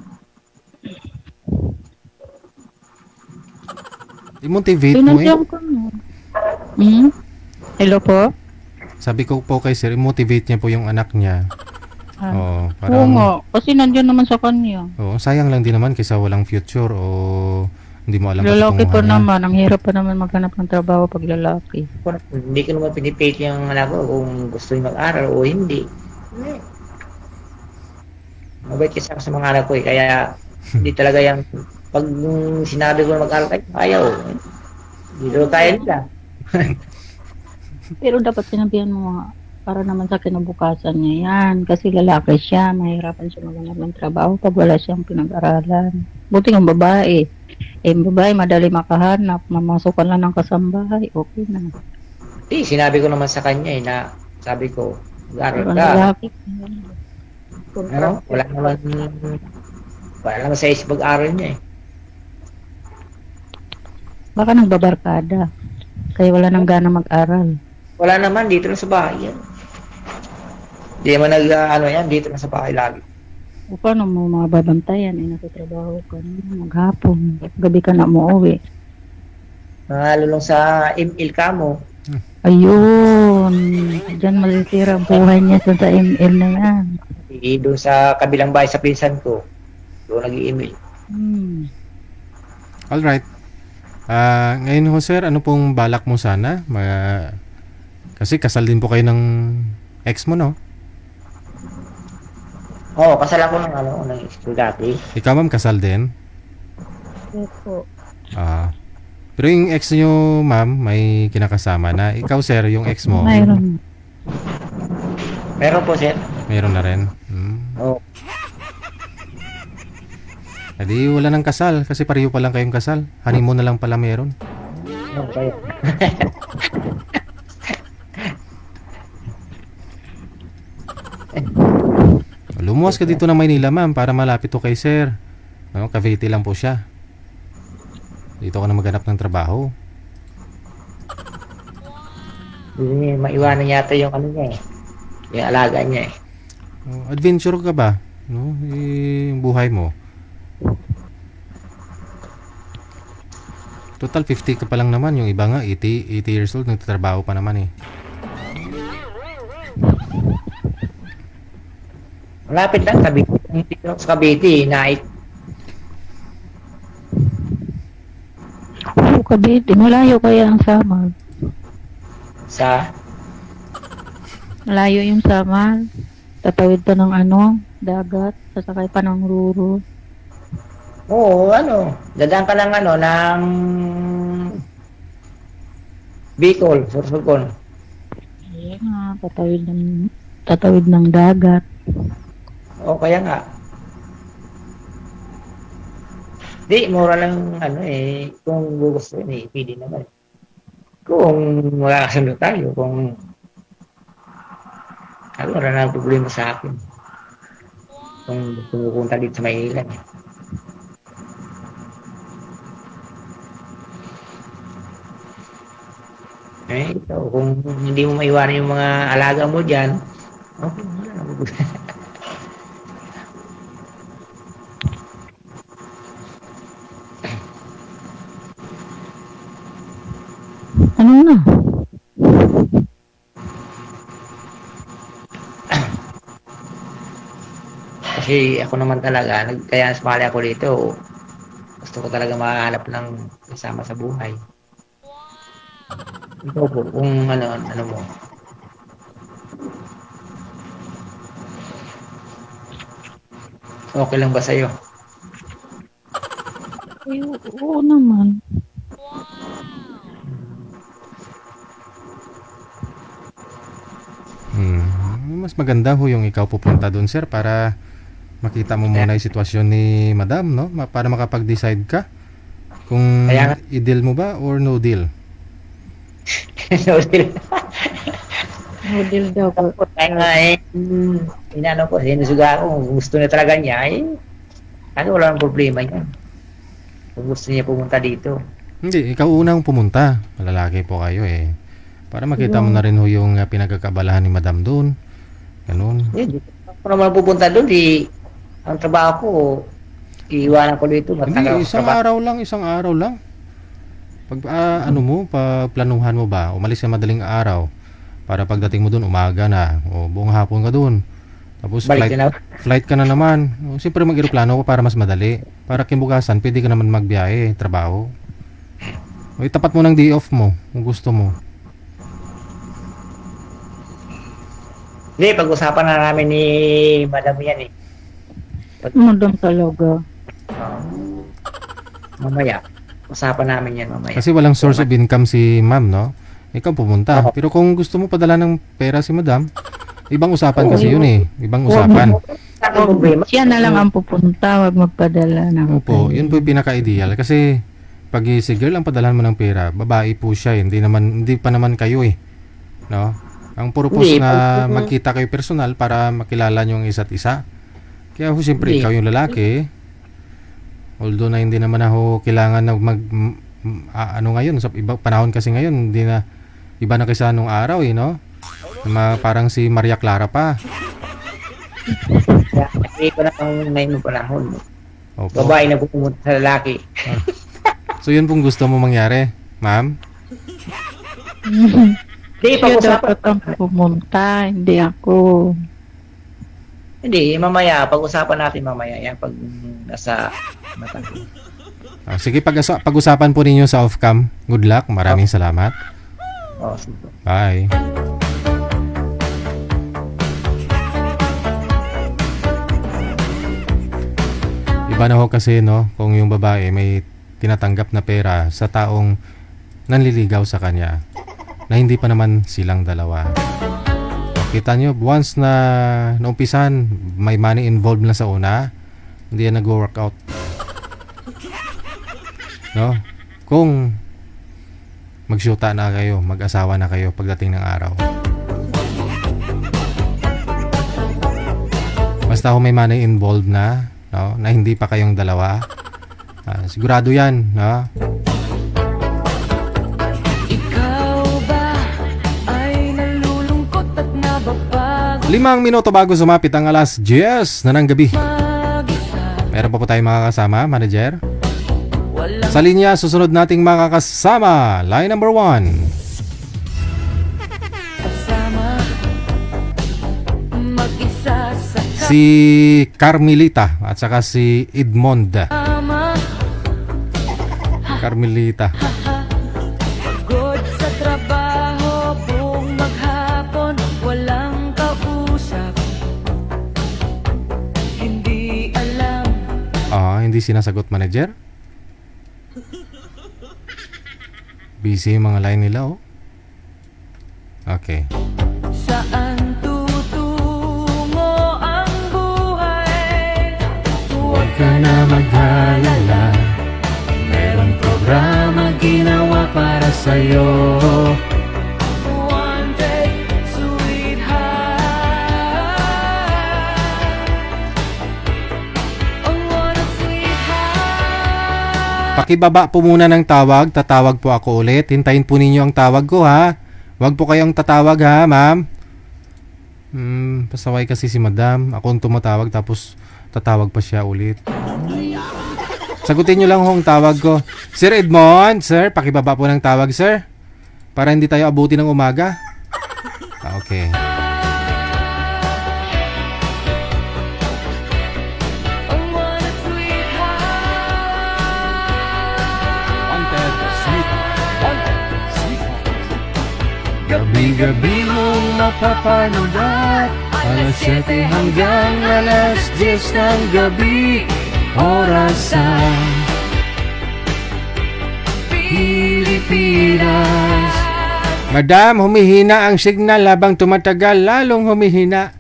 I-motivate mo eh. Pinansyang ko mo. Hello po? Sabi ko po kay sir, i-motivate niya po yung anak niya. Oo parang, nga, kasi nandiyan naman sa kanya. sayang lang din naman kaysa walang future o hindi mo alam Lalaki pa patutunguhan niya. naman, ang hirap pa naman maghanap ng trabaho pag lalaki. Hindi ko naman pinipilit yung anak ko kung gusto niya mag-aral o hindi. Mabait kasi ako sa mga anak ko eh, kaya hindi talaga yung pag sinabi ko na mag-aral kayo, ayaw. Hindi daw kaya nila. Pero dapat sinabihan mo nga, para naman sa kinabukasan niya yan. Kasi lalaki siya, mahirapan siya maghanap ng trabaho pag wala siyang pinag-aralan. Buti yung babae. Yung babae, madali makahanap, mamasukan lang ng kasambahay, okay na. Sinabi ko naman sa kanya eh, na sabi ko, mag-aral Pero ka. lalaki, Wala naman sa isip mag-aral niya eh. baka nagbabarkada. Kaya wala nang gana mag-aral. Wala naman, dito lang sa bahay yan. Hindi naman yan, dito lang sa bahay lagi. O paano mo mababantayan? Nagtatrabaho ka na, maghapon. Gabi ka na umuwi. Lulong sa ML ka mo. Ayun. Diyan malisira ang buhay niya sa ML na yan. Doon sa kabilang bahay sa pinsan ko. Doon nag-i-email. Alright. Ngayon ho sir, ano pong balak mo sana? Kasi kasal din po kayo ng ex mo, no? Oo, kasal ako ng school dati. Ikaw ma'am, kasal din? Yes po. Pero yung ex nyo ma'am, may kinakasama na. Ikaw sir, yung ex mo? Mayroon. Meron po, sir. Meron na rin? Oo. Edi wala nang kasal kasi pareho pa lang kayong kasal. Honeymoon na lang pala meron. Okay. Lumuwas ka dito ng Maynila ma'am para malapit to kay sir. Cavite lang po siya. Dito ka na maghanap ng trabaho. Maiwanan yata yung niya eh. Yung alaga niya eh. Adventure ka ba? No? Yung buhay mo. Total 50 ka pa lang naman. Yung iba nga 80 years old nagtatrabaho pa naman eh. Malapit lang, Cavite. Dito sa Cavite, night. Oo, Cavite. Malayo kaya ang Samar. Sa? Malayo yung Samar. Tatawid pa ng dagat. Sasakay pa ng ruro. Oo, dadaan ka ng Bicol, Sorsogon. Kaya nga, tatawid ng dagat. O kaya nga. Di, mura lang kung gusto pili naman. Kung makakasundo tayo, kung wala na problema sa akin. Kung pupunta dito sa Maynila. Ito, kung hindi mo maiwanan yung mga alaga mo dyan, okay, wala na problema. Ano na? Kasi ako naman talaga, kaya sumali ako dito, gusto ko talaga makahanap ng kasama sa buhay. Ikaw po, kung ano mo. Okay lang ba sa'yo? Eh, oo naman. Mas maganda ho yung ikaw pupunta doon, sir, para makita mo muna yung sitwasyon ni madam, no? Para makapag-decide ka kung Kaya nga. i-deal mo ba or no deal. No deal. Model daw po. Kaya nga inano ko, sinusuga ko, kung gusto niya talaga niya, wala nang problema yan. Kung gusto niya pumunta dito. Hindi, ikaw unang pumunta. Malalaki po kayo eh. Para makita mo na rin ho yung pinagkakabalahan ni madam doon. Ganun. Ako naman pupunta doon, ang trabaho ko, iiwanan ko dito. Hindi, isang araw lang. Pag planuhan mo ba, umalis ka madaling araw para pagdating mo doon umaga na o buong hapon ka doon. Tapos flight ka na naman. Siyempre mag-aeroplano ko para mas madali. Para kinabukasan, pwede ka naman magbiyahe, trabaho. O itapat mo ng day off mo kung gusto mo. Hindi, pag-usapan na namin ni madam yan eh. Madam talaga. Mamaya. Usapan namin yan mamaya. Kasi walang source of income si ma'am, no? Ikaw pumunta. Pero kung gusto mo padala ng pera si madam, ibang usapan kasi yun eh. Ibang usapan. Siya na lang ang pupunta, wag magpadala ng Opo, yun po yung pinaka-ideal. Kasi pag si girl ang padalan mo ng pera, babae po siya. Hindi pa naman kayo eh. No? Ang purpose na magkita kayo personal para makilala nyo ang isa't isa. Kaya siyempre ikaw yung lalaki. Although na hindi naman ako kailangan na ngayon sa iba panahon kasi ngayon hindi na iba na kaysa nung araw eh, no? Parang si Maria Clara pa. Hindi ko na ang ngayon panahon. Opo. Babae na pumunta sa lalaki. So yun pong gusto mo mangyari, ma'am? Hindi, siya dapat ang pumunta, hindi ako. Hindi, mamaya, pag-usapan natin mamaya yan pag nasa matang. Sige, pag-usapan po ninyo sa off-cam. Good luck, maraming salamat. Sige. Bye. Iba na ho kasi, no, kung yung babae may tinatanggap na pera sa taong nanliligaw sa kanya na hindi pa naman silang dalawa. Kita nyo, once na naumpisan, may money involved na sa una, hindi yan nag-work out. No? Kung magsyuta na kayo, mag-asawa na kayo pagdating ng araw. Basta kung may money involved na, no, na hindi pa kayong dalawa, sigurado yan, no? Ikaw ba ay nalulungkot at nababago 5 minuto bago sumapit ang alas 10 na ng gabi. mag-isa? Meron pa po tayong makakasama, manager? Sa linya, susunod nating makakasama. Line number 1. Kasama mag-isa sa Si Carmelita at saka si Edmond. kama. Carmelita. Pagod sa trabaho, buong maghapon, walang kausap. Hindi alam. Hindi sinasagot, manager. Busy yung mga line nila, oh. Okay. Saan tutungo ang buhay? Huwag Ka na mag-alala, merong programa ginawa para sa'yo. wanted, sweetheart. Oh, what a sweetheart. Pakibaba po muna ng tawag. Tatawag po ako ulit. Hintayin po ninyo ang tawag ko, ha? Huwag po kayong tatawag, ha, ma'am? Pasaway kasi si madam. Ako ang tumatawag tapos tatawag pa siya ulit. Sagutin nyo lang ho ang tawag ko. Sir Edmond, sir, pakibaba po ng tawag, sir. Para hindi tayo abuti ng umaga. Okay. Oh, what a sweetheart. Wanted, sweetheart. Wanted, sweetheart. Gabi-gabi mong mapapanood at alas 7 hanggang alas 10 ng gabi. Orasan Pilipinas. Madam, humihina ang signal habang tumatagal. Lalong humihina.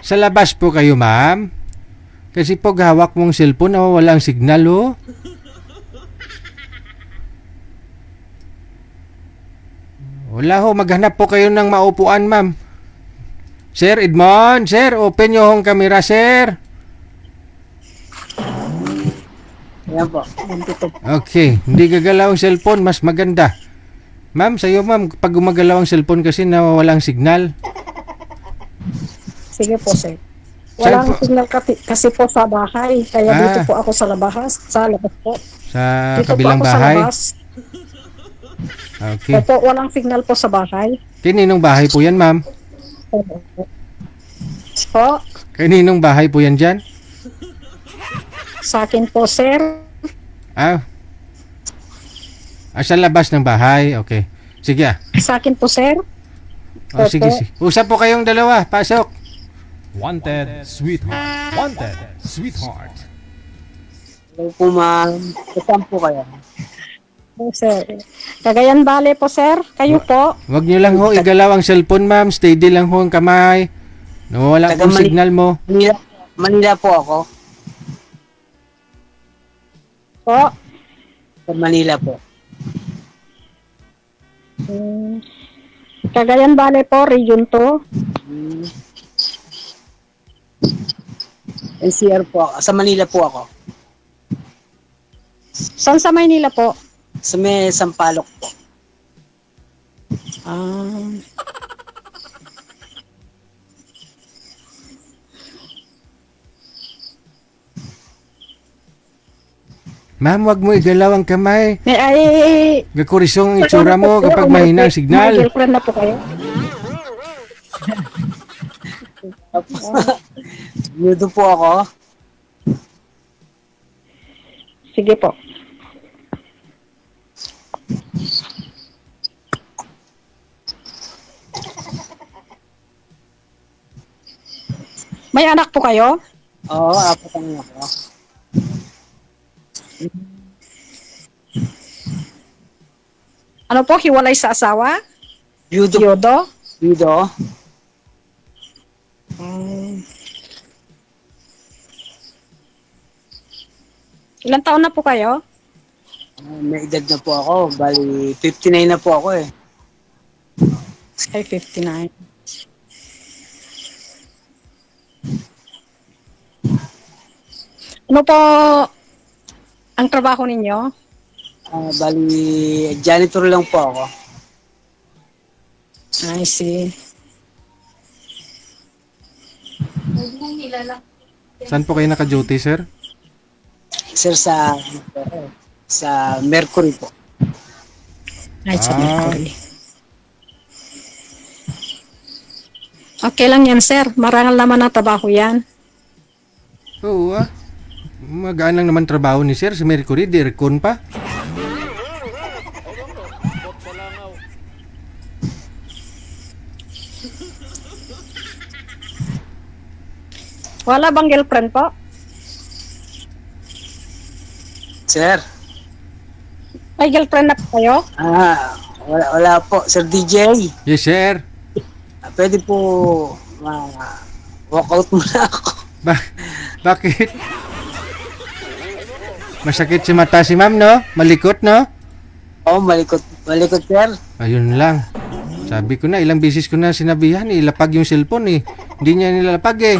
Sa labas po kayo, ma'am. Kasi pag hawak mong cellphone, nawawala ang signal, oh. Wala ho, maghanap po kayo ng maupuan, ma'am. Sir Edmond, sir, open nyo hong camera, sir. Ayan po. Okay, hindi gagalaw ang cellphone, mas maganda. Ma'am, sa'yo ma'am, pag gumagalaw ang cellphone kasi nawawala ang signal. Sige po, sir. Saan Walang po? signal kasi po sa bahay. Kaya dito po ako sa labas. Sa labas po. Sa Dito kabilang po ako bahay? sa labas. Okay. Opo, walang signal po sa bahay. Kaninong bahay po yan, ma'am? Po, Kaninong bahay po yan dyan? sa akin po, sir. Sa labas ng bahay. Okay. Sige ah. Sa akin po, sir. Oh, sige, Opo. sige. Usap po kayong dalawa. Pasok. Wanted, sweetheart. Wanted, sweetheart. Hello po, ma'am. Saan po kayo? Po, sir. Cagayan Valley po, sir. Kayo po. Huwag nyo lang ho igalaw ang cellphone, ma'am. Steady lang ho ang kamay. Nawawala Taga po signal mo. Manila po ako. Po. Sa Manila po. Cagayan Valley po, Region 2. NCR po ako. Sa Manila po ako. Saan sa Maynila po? Sa may Sampaloc po. Ma'am, huwag mo igalaw ang kamay. Ay, Gakurisong ang itsura mo kapag mahina ang signal. May girlfriend na po kayo? Nudo po ako. Sige po. May anak po kayo? Oo, apat ang ako. Ano po, hiwalay sa asawa? Yudo. Yodo? Yudo. Ilang taon na po kayo? May edad na po ako. Bali, 59 na po ako eh. Ay, 59. Ano po ang trabaho ninyo? Bali, janitor lang po ako. I see. Saan po kayo naka-duty, sir? Sir, sa Mercury po. Ay, sa Mercury. Okay lang yan, sir. Marangal naman ang trabaho yan. Oo ah. Magaan lang naman trabaho ni sir sa Mercury. Dirkon pa. Wala bang girlfriend po? Sir? May girlfriend na po kayo? Wala po, Sir DJ. Yes, sir. Pwede po walkout muna ako. Bakit? Masakit si mata si ma'am, no? Malikot, no? Oo, malikot, sir. Ayun lang. Sabi ko na, ilang beses ko na sinabihan, ilapag yung cellphone eh. Hindi niya nilalapag eh.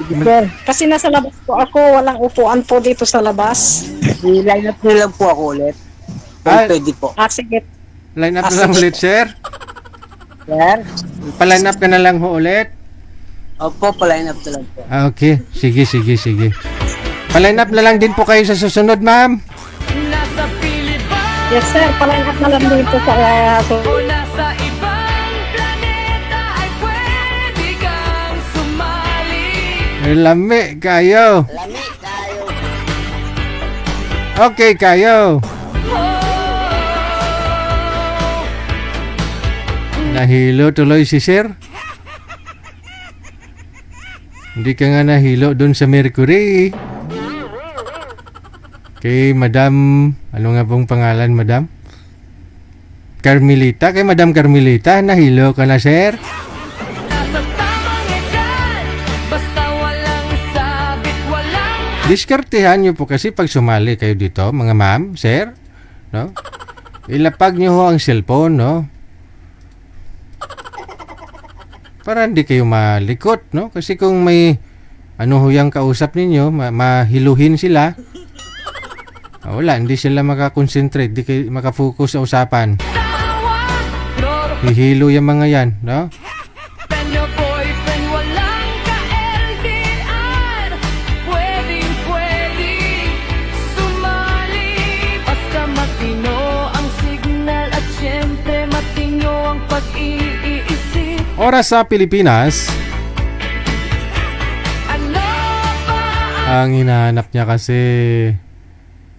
Sir, Kasi nasa labas po ako, walang upuan po dito sa labas. i-line up nyo lang po ako ulit. Ah. Pwede po. Sige. Line up na lang ulit, sir. Sir? Pa-line up ka na lang ho ulit. Opo, pa-line up na lang po. Okay. Sige. Pa-line up na lang din po kayo sa susunod, ma'am. Nasa Pilipinas Yes, sir. Palain up na lang dito sa... o nasa ibang planeta ay pwede kang sumali. Lami kayo. Okay kayo. Nahilo tuloy si sir. Hindi ka nga nahilo doon sa Mercury. Kay Madam, ano nga pong pangalan, Madam? Carmelita. Kay Madam Carmelita, nahilo ka na, sir? Nasa tamang edad, basta walang sabit, walang Diskartehan nyo po kasi pag sumali kayo dito, mga ma'am, sir, no? Ilapag nyo ho ang cellphone, no? Para hindi kayo malikot, no? Kasi kung may ano ho yung kausap ninyo, mahiluhin sila, wala, hindi sila makakonsentrate, hindi kayo makafocus sa usapan. Hihilo yung mga yan, no? Penyo boyfriend, walang ka-LDR. Pwedeng sumali. Basta matino ang signal at syempre matino ang pag-iisip. Oras sa Pilipinas, Ano ba ang hinahanap niya kasi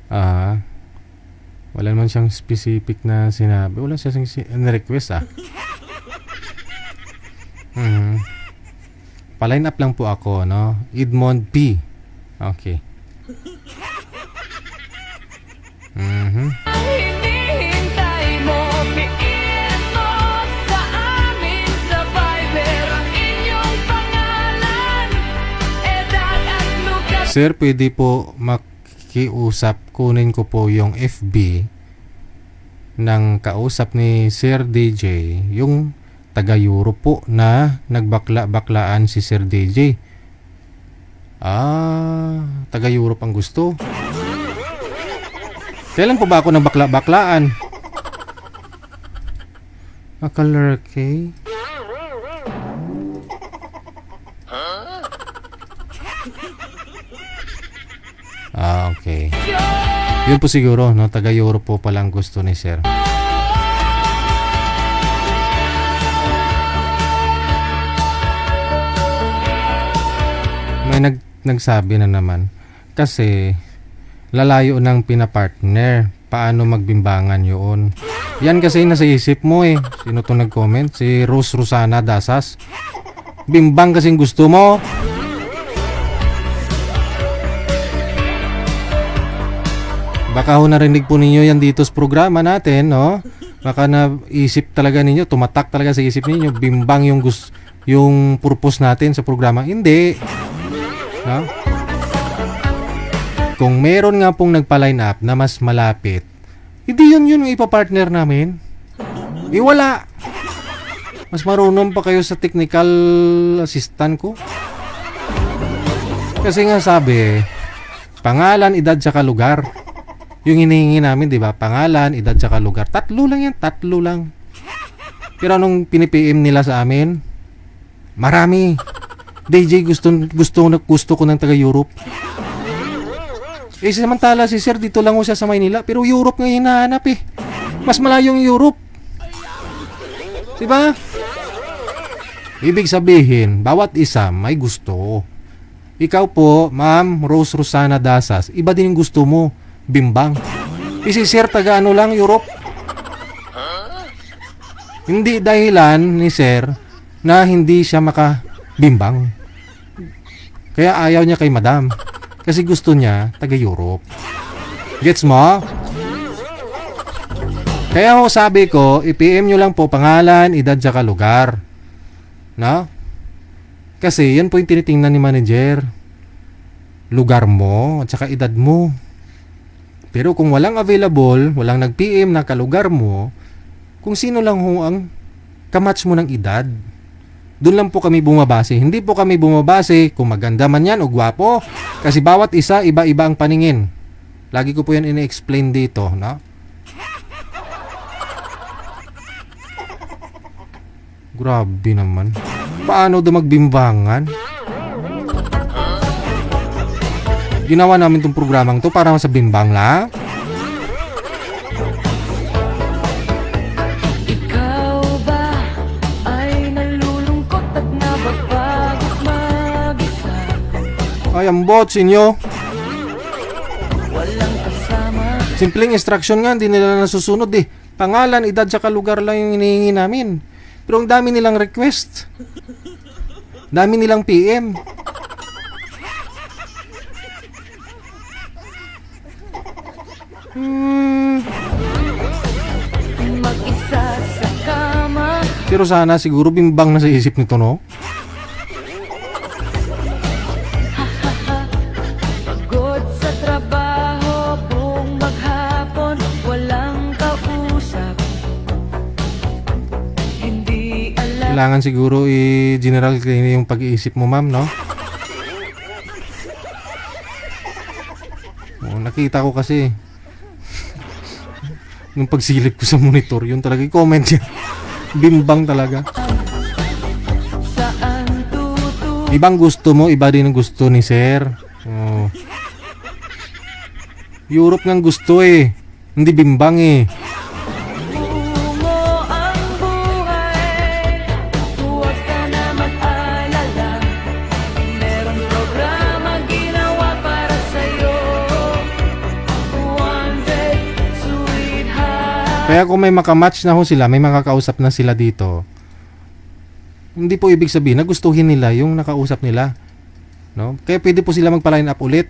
wala naman siyang specific na sinabi. Wala siyang request Pa-line up lang po ako, no? Edmond P. Okay. ang hinihintay mo? Piin mo sa amin sa Viber ang inyong pangalan, edad at lugar. Sir, pwede po makiusap. Kunin ko po yung FB ng kausap ni Sir DJ, yung taga-Europe po na nagbakla-baklaan si Sir DJ. Taga-Europe ang gusto. Kailan po ba ako ng bakla-baklaan? Color K? Okay. Yun po siguro, no? Taga-Europe po palang gusto ni Sir. May nagsabi na naman. Kasi, lalayo ng pinapartner. Paano magbimbangan yun? Yan kasi nasa isip mo eh. Sino to nag-comment? Si Rose Rosana Dasas. Bimbang kasing gusto mo. Baka ho narinig po ninyo yan dito sa programa natin, no? Baka naisip talaga ninyo, tumatak talaga sa isip ninyo, bimbang yung purpose natin sa programa. Hindi. No? Kung meron nga pong nagpa-line up na mas malapit, hindi yun yung ipapartner namin. Wala. Mas marunong pa kayo sa technical assistant ko. Kasi nga sabi, pangalan, edad, saka lugar. Yung hinihingi namin, di ba? Pangalan, edad, saka lugar. Tatlo lang yan, tatlo lang. Pero anong pinipm nila sa amin? Marami. DJ, gusto ko ng taga-Europe. Samantala si Sir dito lang ho siya sa Maynila, pero Europe nga hinahanap eh. Mas malayo yung Europe. Di ba? Ibig sabihin, bawat isa may gusto. Ikaw po, Ma'am Rose Rosana Dasas, iba din yung gusto mo. Bimbang. Si Sir taga ano lang, Europe. Hindi dahilan ni Sir na hindi siya makabimbang. Kaya ayaw niya kay Madam. Kasi gusto niya taga Europe. Gets mo? Kaya ho sabi ko, i-PM nyo lang po pangalan, edad, saka lugar. No? Kasi yan po yung tinitingnan ni manager. Lugar mo at saka edad mo. Pero kung walang available, walang nag-PM na kalugar mo, kung sino lang ho ang kamatch mo ng edad, doon lang po kami bumabase. Hindi po kami bumabase kung maganda man yan o gwapo. Kasi bawat isa, iba-iba ang paningin. Lagi ko po yan ini-explain dito, no? Grabe naman. Paano daw magbimbangan? Ginawa namin tong programang to para sa bimbang lang. Ikaw ba ay nalulungkot at nababagot mag-isa? Ay, ambot sinyo. Walang kasama. Simpleng instruction nga, hindi nila nasusunod eh. Pangalan, edad, saka lugar lang yung hinihingi namin. Pero ang dami nilang request. Dami nilang PM. Mag-isa sa kama. Pero sana siguro bimbang na sa isip nito, no? Pagod sa trabaho, buong maghapon, walang kausap. Hindi alam. Kailangan siguro i-general clean yung pag-iisip mo, ma'am, no? Nakita ko kasi nung pagsilip ko sa monitor, yun talaga yung comment niya. Bimbang talaga. Ibang gusto mo, iba din ang gusto ni sir. Oh. Europe ngang gusto eh. Hindi bimbang eh. Huwag ka na mag-alala. Merong programa ginawa para sa'yo. One day, sweetheart. Kaya kung may makamatch na ho sila, may makakausap na sila dito, hindi po ibig sabihin na gustuhin nila yung nakausap nila. No? Kaya pwede po sila magpa-line up ulit.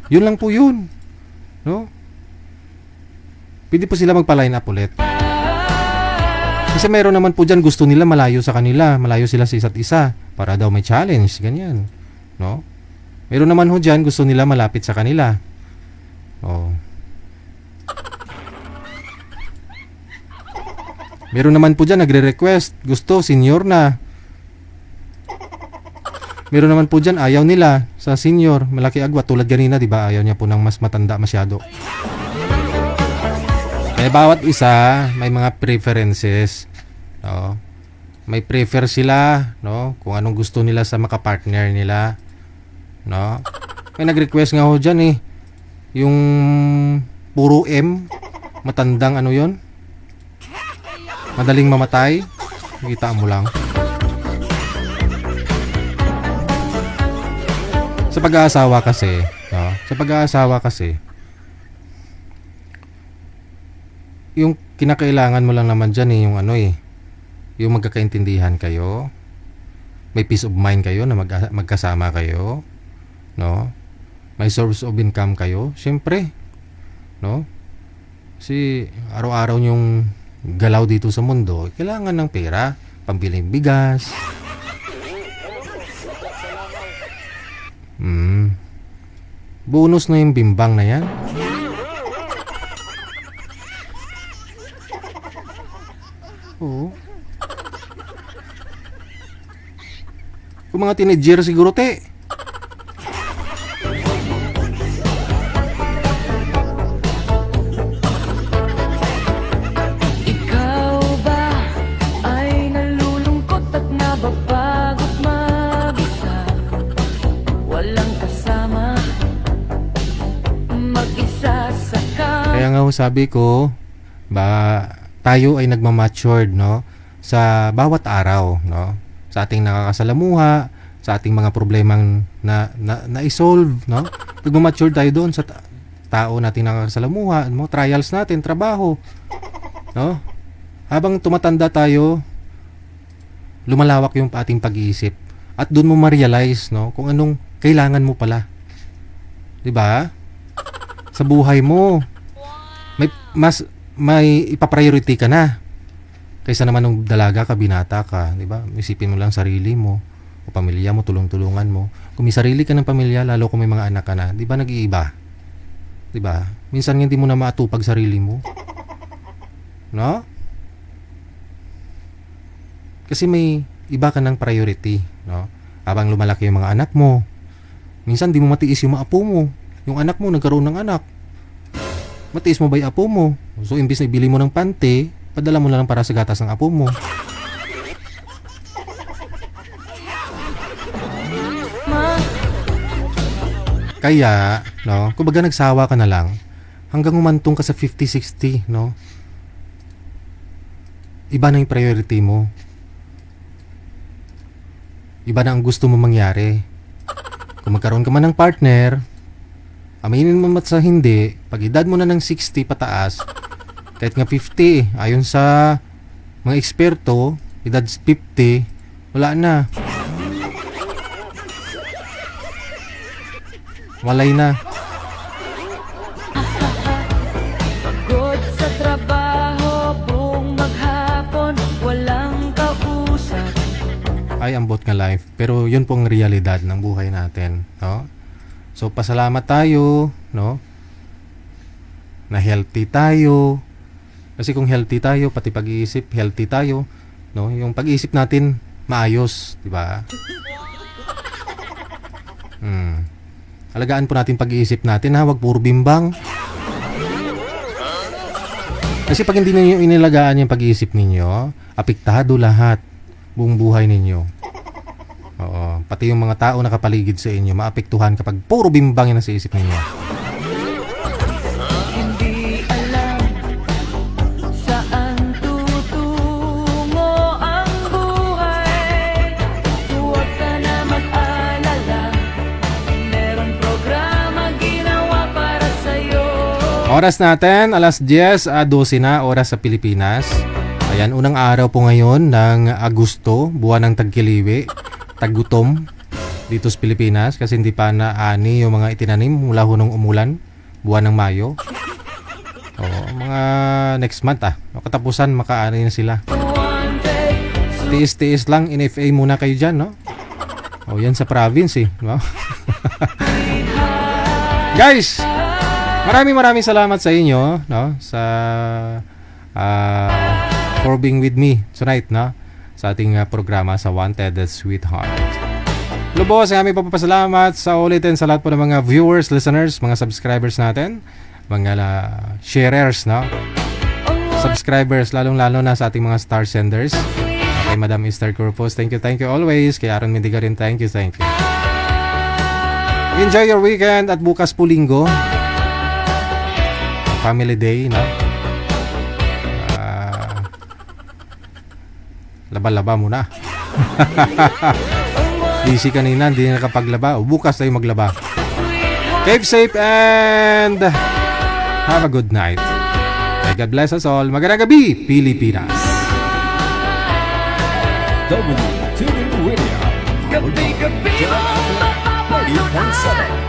Yun lang po yun. No? Pwede po sila magpa-line up ulit. Kasi meron naman po dyan gusto nila malayo sa kanila. Malayo sila sa isa't isa. Para daw may challenge. Ganyan. No? Meron naman ho dyan gusto nila malapit sa kanila. Oh. Meron naman po dyan nagre-request. Gusto, senior na. Meron naman po dyan ayaw nila sa senior. Malaki agwat. Tulad ganina, di ba? Ayaw niya po ng mas matanda masyado. Kaya bawat isa may mga preferences. No? May prefer sila, no? Kung anong gusto nila sa makapartner nila. No? May nag-request nga ho dyan eh. Yung puro M. Matandang ano yon, madaling mamatay. Kita mo lang. Sa pag-aasawa kasi, no? Sa pag-aasawa kasi, yung kinakailangan mo lang naman dyan eh, yung ano eh, yung magkakaintindihan kayo, may peace of mind kayo na magkasama kayo, no? May source of income kayo, syempre, no? Kasi araw-araw yung galaw dito sa mundo, kailangan ng pera, pambiling bigas. Bonus na yung bimbang na yan. Oo. Kung mga teenager siguro, te. Ikaw ba ay nalulungkot at nababagot mag-isa? Walang kasama, mag-isa sa kama. Kaya nga ho sabi ko, tayo ay nagmamatured, no? Sa bawat araw, no? Sa ating nakakasalamuha, sa ating mga problemang na-isolve, no? Nagmamature tayo doon sa tao nating nakakasalamuha, no? Trials natin, trabaho, no? Habang tumatanda tayo, lumalawak yung ating pag-iisip at doon mo ma-realize, no? Kung anong kailangan mo pala. 'Di ba? Sa buhay mo, may may ipapriority ka na. Kaysa naman nung dalaga ka, binata ka, di ba? Isipin mo lang sarili mo, o pamilya mo, tulong-tulungan mo. Kung may sarili ka ng pamilya, lalo kung may mga anak ka na, di ba nag-iiba? Di ba? Minsan hindi mo na maatupag sarili mo. No? Kasi may iba ka ng priority, no? Habang lumalaki yung mga anak mo, minsan di mo matiis yung mga apo mo. Yung anak mo nagkaroon ng anak. Matiis mo ba yung apo mo? So imbis na ibili mo ng pante, padala mo na lang para sa gatas ng apo mo. Kaya, no, kumbaga nagsawa ka na lang hanggang umantong ka sa 50-60, no? Iba na yung priority mo. Iba na ang gusto mo mangyari. Kung magkaroon ka man ng partner, aminin mo mat sa hindi, pag edad mo na ng 60 pataas, kahit nga 50, ayon sa mga eksperto, edad 50, wala na. Walay na. Pagod sa trabaho, buong maghapon, walang kausap. Ay, ambot nga life. Pero yun pong realidad ng buhay natin, no? So, pasalamat tayo, no? Na healthy tayo. Kasi kung healthy tayo, pati pag-iisip, healthy tayo, no? Yung pag-iisip natin, maayos, di ba? Alagaan po natin pag-iisip natin, ha? Huwag puro bimbang. Kasi pag hindi ninyo inilagaan yung pag-iisip ninyo, apektado lahat, buong buhay ninyo. Oo, pati yung mga tao nakapaligid sa inyo, maapektuhan kapag puro bimbang yung nasa isip ninyo. Hindi alam saan tutungo ang buhay. Huwag ka na mag-alala, meron programa ginawa para sa'yo. Oras natin, alas 10:12 na, oras sa Pilipinas. Ayan, unang araw po ngayon ng Agosto, buwan ng tagkiliwi, tagutom dito sa Pilipinas kasi hindi pa naani yung mga itinanim mula ho nung umulan, buwan ng Mayo. Mga next month katapusan makaani na sila. Tiis-tiis lang, NFA muna kayo dyan, no? Yan sa province, no? Guys, maraming salamat sa inyo, no? Sa for being with me tonight, no? Sa ating programa sa Wanted Sweetheart. Lubos, kami papasalamat sa ulitin sa lahat po ng mga viewers, listeners, mga subscribers natin, mga sharers, no? Subscribers, lalong-lalo na sa ating mga star senders. Kay Madam Esther Corpus, thank you always. Kay Aaron Mendiga rin, thank you. Enjoy your weekend at bukas po linggo. Family Day, no? Laba-laba muna. Busy kanina, hindi nakapaglaba. Bukas tayo maglaba. Keep safe and have a good night. May God bless us all. Magandang gabi, Pilipinas. WTV Radio. Gabi-gabi mo, 30.7